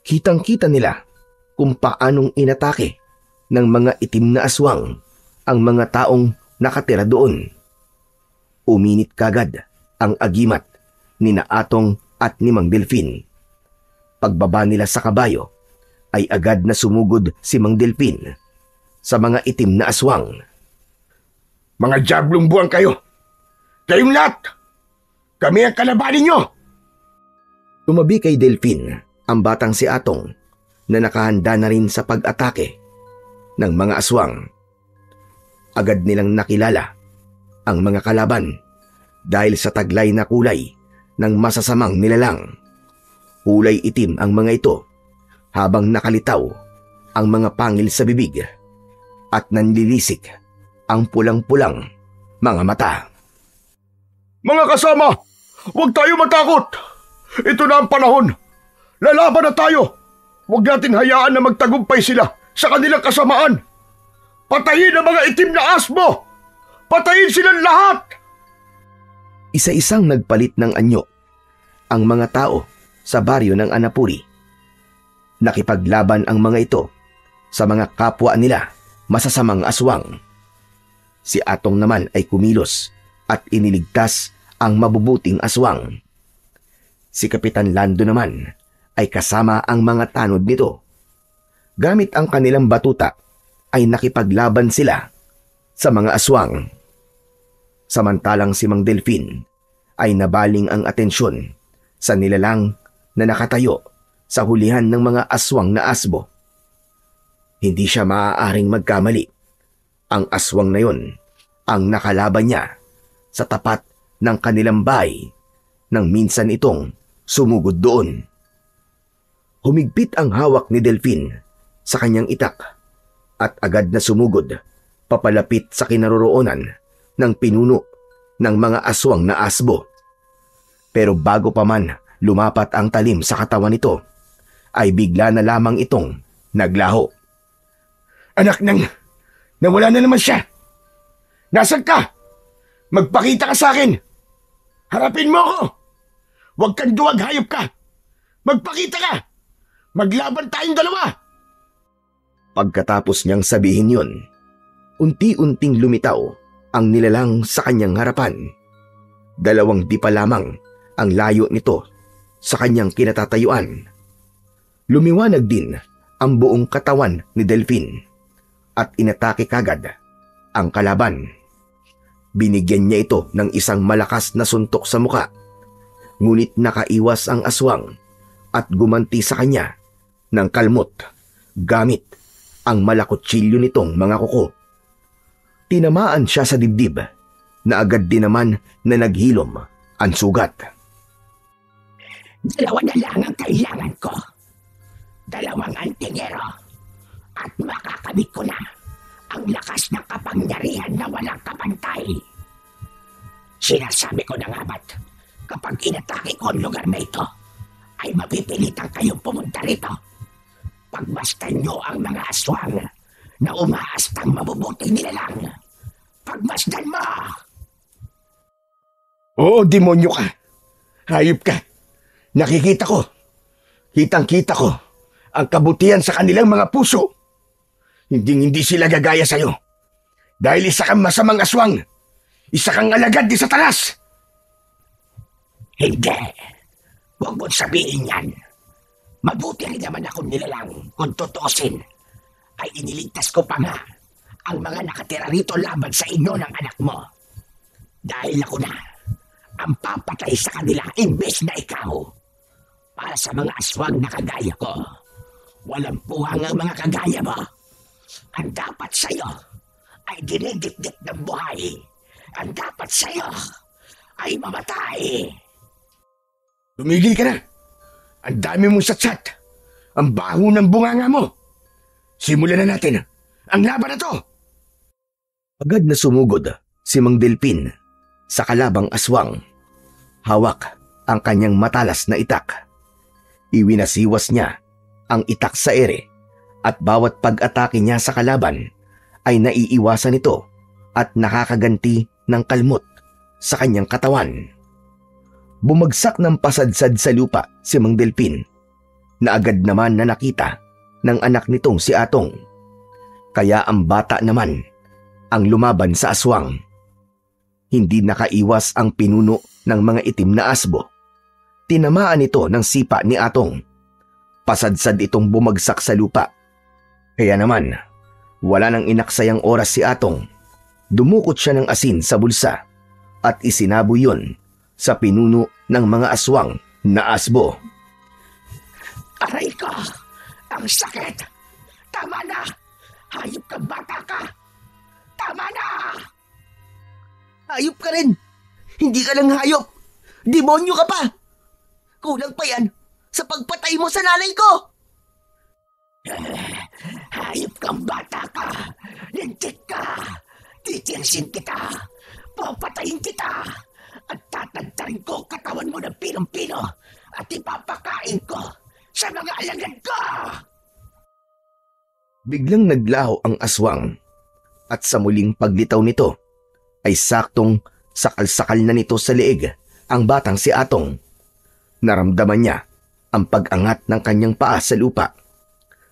Kitang-kita nila kung paanong inatake ng mga itim na aswang ang mga taong nakatira doon. Uminit kagad ang agimat ni Atong at ni Mang Delphin. Pagbaba nila sa kabayo, ay agad na sumugod si Mang Delphin sa mga itim na aswang. Mga diablong buwang kayo! Kayong lahat! Kami ang kalabanin nyo! Tumabi kay Delphin ang batang si Atong na nakahanda na rin sa pag-atake ng mga aswang. Agad nilang nakilala ang mga kalaban dahil sa taglay na kulay ng masasamang nilalang. Kulay itim ang mga ito habang nakalitaw ang mga pangil sa bibig at nanlilisik ang pulang-pulang mga mata. Mga kasama, huwag tayo matakot! Ito na ang panahon! Lalaban na tayo! Huwag natin hayaan na magtagumpay sila sa kanilang kasamaan! Patayin ang mga itim na asbo! Patayin silang lahat! Isa-isang nagpalit ng anyo ang mga tao sa baryo ng Anapuri. Nakipaglaban ang mga ito sa mga kapwa nila masasamang aswang. Si Atong naman ay kumilos at iniligtas ang mabubuting aswang. Si Kapitan Lando naman ay kasama ang mga tanod nito. Gamit ang kanilang batuta ay nakipaglaban sila sa mga aswang. Samantalang si Mang Delphin ay nabaling ang atensyon sa nilalang na nakatayo sa hulihan ng mga aswang na asbo. Hindi siya maaaring magkamali. Ang aswang na yon ang nakalaban niya sa tapat ng kanilang bahay nang minsan itong sumugod doon. Humigpit ang hawak ni Delphin sa kanyang itak at agad na sumugod papalapit sa kinaroroonan ng pinuno ng mga aswang na asbo. Pero bago pa man lumapat ang talim sa katawan nito, ay bigla na lamang itong naglaho. Anak nang, nawala na naman siya. Nasaan ka? Magpakita ka sa akin. Harapin mo ako. Huwag kang duwag, hayop ka. Magpakita ka. Maglaban tayong dalawa. Pagkatapos niyang sabihin yun, unti-unting lumitaw ang nilalang sa kanyang harapan. 2 dipa lamang ang layo nito sa kanyang kinatatayuan. Lumiwanag din ang buong katawan ni Delphin at inatake kagad ang kalaban. Binigyan niya ito ng isang malakas na suntok sa muka, ngunit nakaiwas ang aswang at gumanti sa kanya ng kalmot gamit ang malakutsilyo nitong mga kuko. Tinamaan siya sa dibdib na agad din naman na naghilom ang sugat. Dalawa na lang ang kailangan ko. 2 antingero at makakamit ko na ang lakas ng kapangyarihan na walang kapantay. Sinasabi ko na nga ba't kapag inatake ko ang lugar na ito, ay mapipilitan kayong pumunta rito. Pagmasdan nyo ang mga aswang na umaastang mabubuting nilalang. Pagmasdan mo! Oo, demonyo ka. Hayop ka. Nakikita ko. Kitang-kita ko ang kabutihan sa kanilang mga puso. Hindi sila gagaya sa'yo. Dahil isa kang masamang aswang. Isa kang alagad di Satanas. Hindi. Huwag mo sabihin yan. Mabuti rin naman akong nilalang kung tutusin. Ay iniligtas ko pa nga ang mga nakatira rito laban sa inyo ng anak mo. Dahil ako na ang papatay sa kanila imbes na ikaw. Para sa mga aswang na kagaya ko, walang puwang ang mga kagaya mo. Ang dapat sa'yo ay dinidikdik ng buhay. Ang dapat sa'yo ay mamatay. Tumigil ka na. Ang dami mong satsat. Ang baho ng bunganga mo. Simulan na natin ang laban na to. Agad na sumugod si Mang Delpin sa kalabang aswang. Hawak ang kanyang matalas na itak. Iwinasiwas niya ang itak sa ere at bawat pag-atake niya sa kalaban ay naiiwasan ito at nakakaganti ng kalmot sa kanyang katawan. Bumagsak ng pasadsad sa lupa si Mang Delpin na agad naman na nakita ng anak nitong si Atong. Kaya ang bata naman ang lumaban sa aswang. Hindi nakaiwas ang pinuno ng mga itim na asbo. Tinamaan ito ng sipa ni Atong. Pasadsad itong bumagsak sa lupa. Kaya naman, wala nang inaksayang oras si Atong. Dumukot siya ng asin sa bulsa at isinaboy yun sa pinuno ng mga aswang na asbo. Aray ko! Ang sakit! Tama na! Hayop kang bata ka! Tama na! Hayop ka rin! Hindi ka lang hayop! Demonyo ka pa! Kulang pa yan sa pagpatay mo sa nanay ko! Hayop kang bata ka! Lintik ka! Titirsin kita! Papatayin kita! At tatantarin ko katawan mo ng pinong-pino at ipapakain ko sa mga alagad ko! Biglang naglaho ang aswang at sa muling paglitaw nito ay saktong sakal-sakal na nito sa leeg ang batang si Atong. Naramdaman niya ang pag-angat ng kanyang paa sa lupa.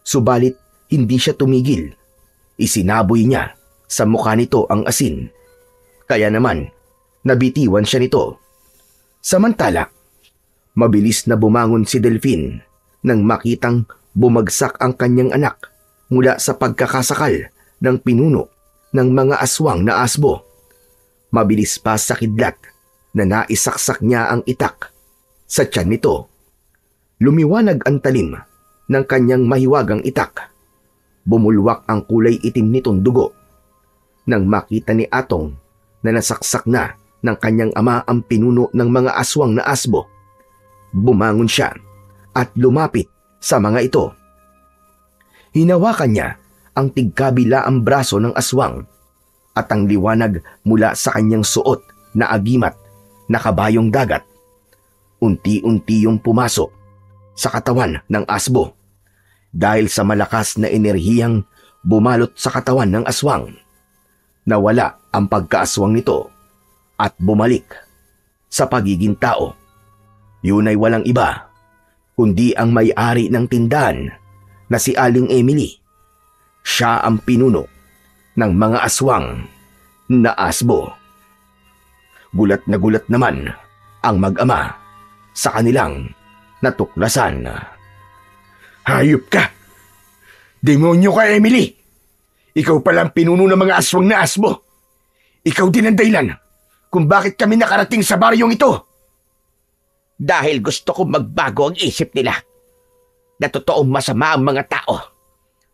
Subalit hindi siya tumigil. Isinaboy niya sa mukha nito ang asin. Kaya naman, nabitiwan siya nito. Samantala, mabilis na bumangon si Delphin nang makitang bumagsak ang kanyang anak mula sa pagkakasakal ng pinuno ng mga aswang na asbo. Mabilis pa sa kidlat na naisaksak niya ang itak sa tiyan nito. Lumiwanag ang talim ng kanyang mahiwagang itak. Bumulwak ang kulay itim nitong dugo. Nang makita ni Atong na nasaksak na ng kanyang ama ang pinuno ng mga aswang na asbo, bumangon siya at lumapit sa mga ito. Hinawakan niya ang tigkabilaang braso ng aswang at ang liwanag mula sa kanyang suot na agimat na kabayong dagat. Unti-unti yung pumasok sa katawan ng asbo dahil sa malakas na enerhiyang bumalot sa katawan ng aswang. Nawala ang pagkaaswang nito at bumalik sa pagiging tao. Yun ay walang iba kundi ang may-ari ng tindahan na si Aling Emily. Siya ang pinuno ng mga aswang na asbo. Gulat na gulat naman ang mag-ama sa kanilang natuklasan. Hayop ka! Demonyo ka, Emily! Ikaw palang pinuno ng mga aswang na asbo. Ikaw din ang dahilan kung bakit kami nakarating sa baryong ito. Dahil gusto kong magbago ang isip nila. na totoong masama ang mga tao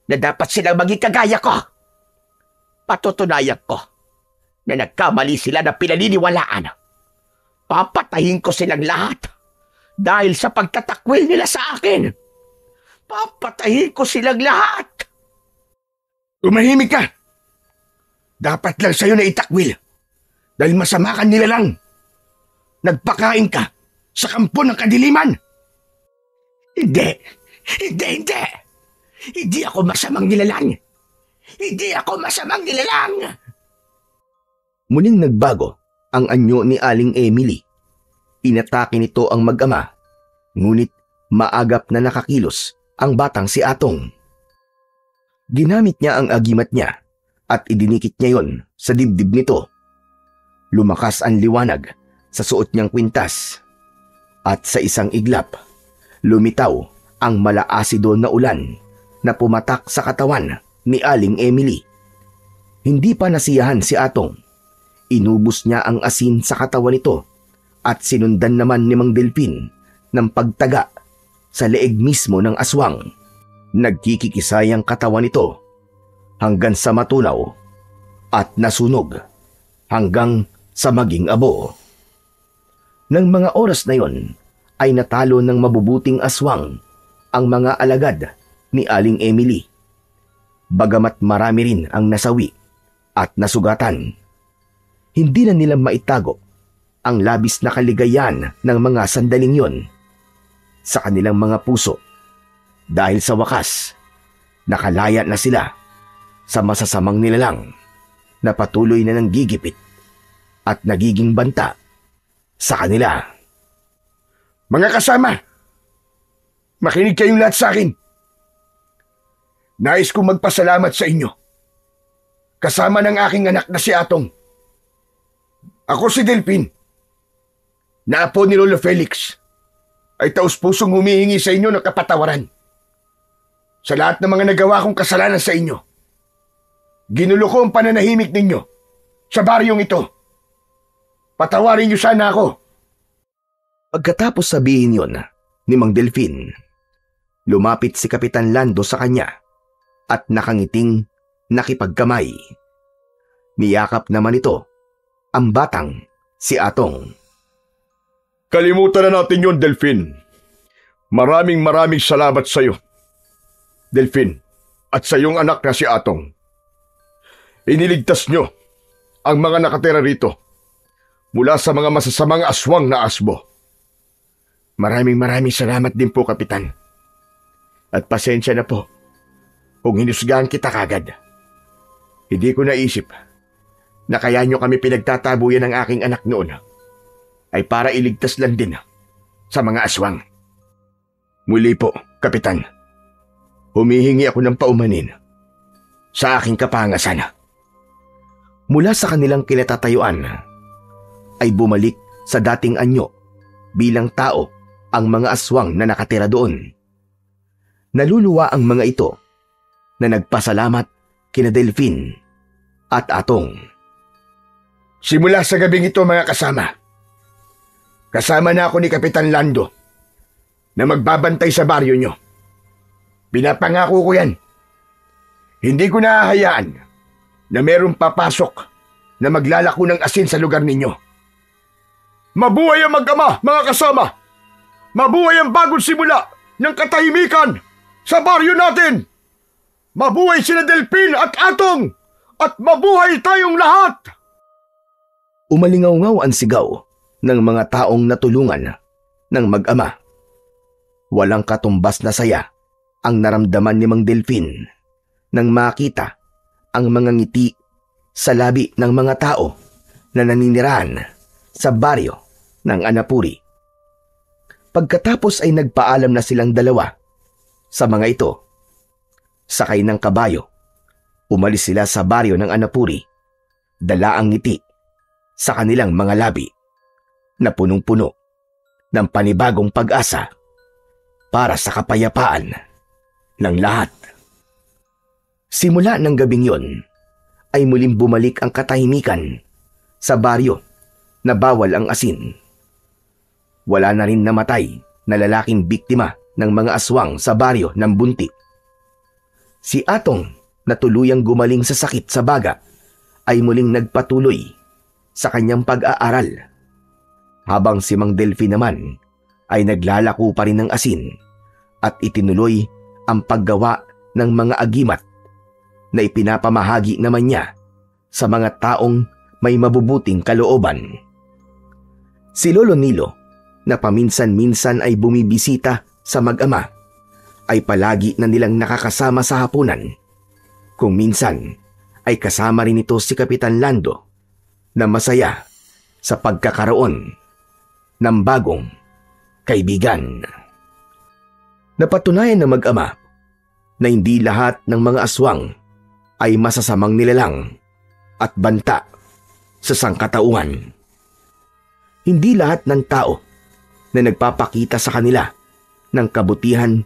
na dapat silang maging kagaya ko. Patutunayan ko na nagkamali sila na pinaniniwalaan. Papatayin ko silang lahat dahil sa pagtatakwil nila sa akin. Papatayin ko silang lahat. Tumahimik ka! Dapat lang sa'yo na itakwil dahil masama ka nila lang. Nagpakain ka sa kampo ng kadiliman. Hindi! Hindi ako masamang nilalang. Hindi ako masamang nilalang. Muling nagbago ang anyo ni Aling Emily. Inatake nito ang mag-ama, ngunit maagap na nakakilos ang batang si Atong. Ginamit niya ang agimat niya at idinikit niya yon sa dibdib nito. Lumakas ang liwanag sa suot niyang kwintas at sa isang iglap, lumitaw ang malaasido na ulan na pumatak sa katawan ni Aling Emily. Hindi pa nasiyahan si Atong. Inubos niya ang asin sa katawan nito at sinundan naman ni Mang Delphin ng pagtaga sa leeg mismo ng aswang. Nagkikikisay ang katawan nito hanggang sa matunaw at nasunog hanggang sa maging abo. Nang mga oras na yon ay natalo ng mabubuting aswang ang mga alagad ni Aling Emily. Bagamat marami rin ang nasawi at nasugatan, hindi na nila maitago ang labis na kaligayahan ng mga sandaling yon sa kanilang mga puso dahil sa wakas nakalaya na sila sa masasamang nilalang na patuloy na nanggigipit at nagiging banta sa kanila. Mga kasama, makinig kayong lahat sa akin. Nais kong magpasalamat sa inyo. Kasama ng aking anak na si Atong. Ako si Delphin, na apo ni Lolo Felix, ay taus-pusong humihingi sa inyo ng kapatawaran sa lahat ng mga nagawa kong kasalanan sa inyo. Ginulo ko ang pananahimik ninyo sa baryong ito. Patawarin niyo sana ako. Pagkatapos sabihin yon ni Mang Delphin, lumapit si Kapitan Lando sa kanya at nakangiting nakipagkamay. Niyakap naman ito ang batang si Atong. Kalimutan na natin yon, Delphin. Maraming salamat sa iyo, Delphin, at sa iyong anak na si Atong. Iniligtas nyo ang mga nakatira rito mula sa mga masasamang aswang na asbo. Maraming salamat din po, Kapitan. At pasensya na po kung hinusgahan kita kagad. Hindi ko naisip na kaya nyo kami pinagtatabuyan ng aking anak noon ay para iligtas lang din sa mga aswang. Muli po, Kapitan, humihingi ako ng paumanin sa aking kapangasan. Mula sa kanilang kinatatayuan ay bumalik sa dating anyo bilang tao ang mga aswang na nakatira doon. Naluluwa ang mga ito na nagpasalamat kina Delphin at Atong. Simula sa gabing ito, mga kasama na ako ni Kapitan Lando na magbabantay sa baryo nyo. Pinapangako ko yan. Hindi ko nahahayaan na merong papasok na maglalako ng asin sa lugar ninyo. Mabuhay ang mag-ama, mga kasama! Mabuhay ang bagong simula ng katahimikan sa baryo natin! Mabuhay sina Delphin at Atong! At mabuhay tayong lahat! Umalingaw-ngaw ang sigaw ng mga taong natulungan ng mag-ama. Walang katumbas na saya ang naramdaman ni Mang Delphin nang makita ang mga ngiti sa labi ng mga tao na naninirahan sa baryo ng Anapuri. Pagkatapos ay nagpaalam na silang dalawa sa mga ito. Sakay ng kabayo, umalis sila sa baryo ng Anapuri, dala ang ngiti sa kanilang mga labi na punong-puno ng panibagong pag-asa para sa kapayapaan ng lahat. Simula ng gabing yon ay muling bumalik ang katahimikan sa baryo na bawal ang asin. Wala na rin namatay na lalaking biktima ng mga aswang sa baryo ng Bunti. Si Atong na tuluyang gumaling sa sakit sa baga ay muling nagpatuloy sa kanyang pag-aaral, habang si Mang Delphi naman ay naglalako pa rin ng asin at itinuloy ang paggawa ng mga agimat na ipinapamahagi naman niya sa mga taong may mabubuting kalooban. Si Lolo Nilo, na paminsan-minsan ay bumibisita sa mag-ama, ay palagi na nilang nakakasama sa hapunan. Kung minsan ay kasama rin ito si Kapitan Lando, na masaya sa pagkakaroon ng bagong kaibigan. Napatunayan ng mag-ama na hindi lahat ng mga aswang ay masasamang nilalang at banta sa sangkatauhan. Hindi lahat ng tao na nagpapakita sa kanila ng kabutihan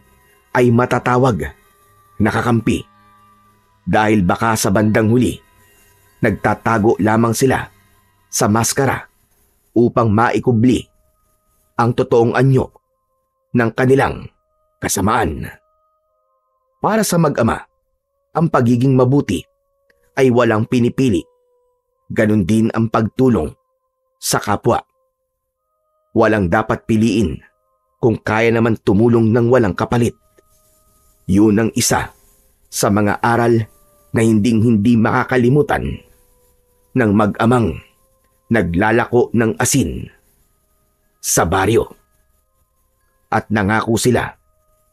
ay matatawag na kakampi, dahil baka sa bandang huli nagtatago lamang sila sa maskara upang maikubli ang totoong anyo ng kanilang kasamaan. Para sa mag-ama, ang pagiging mabuti ay walang pinipili. Ganon din ang pagtulong sa kapwa. Walang dapat piliin kung kaya naman tumulong ng walang kapalit. Yun ang isa sa mga aral na hindi makakalimutan ng mag-amang naglalako ng asin sa baryo. At nangako sila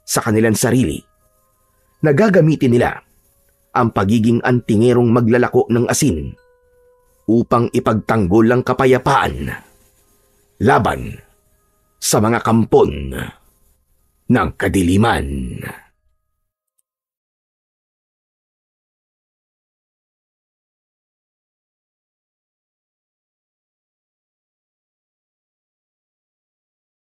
sa kanilang sarili na gagamitin nila ang pagiging antingerong maglalako ng asin upang ipagtanggol ang kapayapaan laban sa mga kampon ng kadiliman.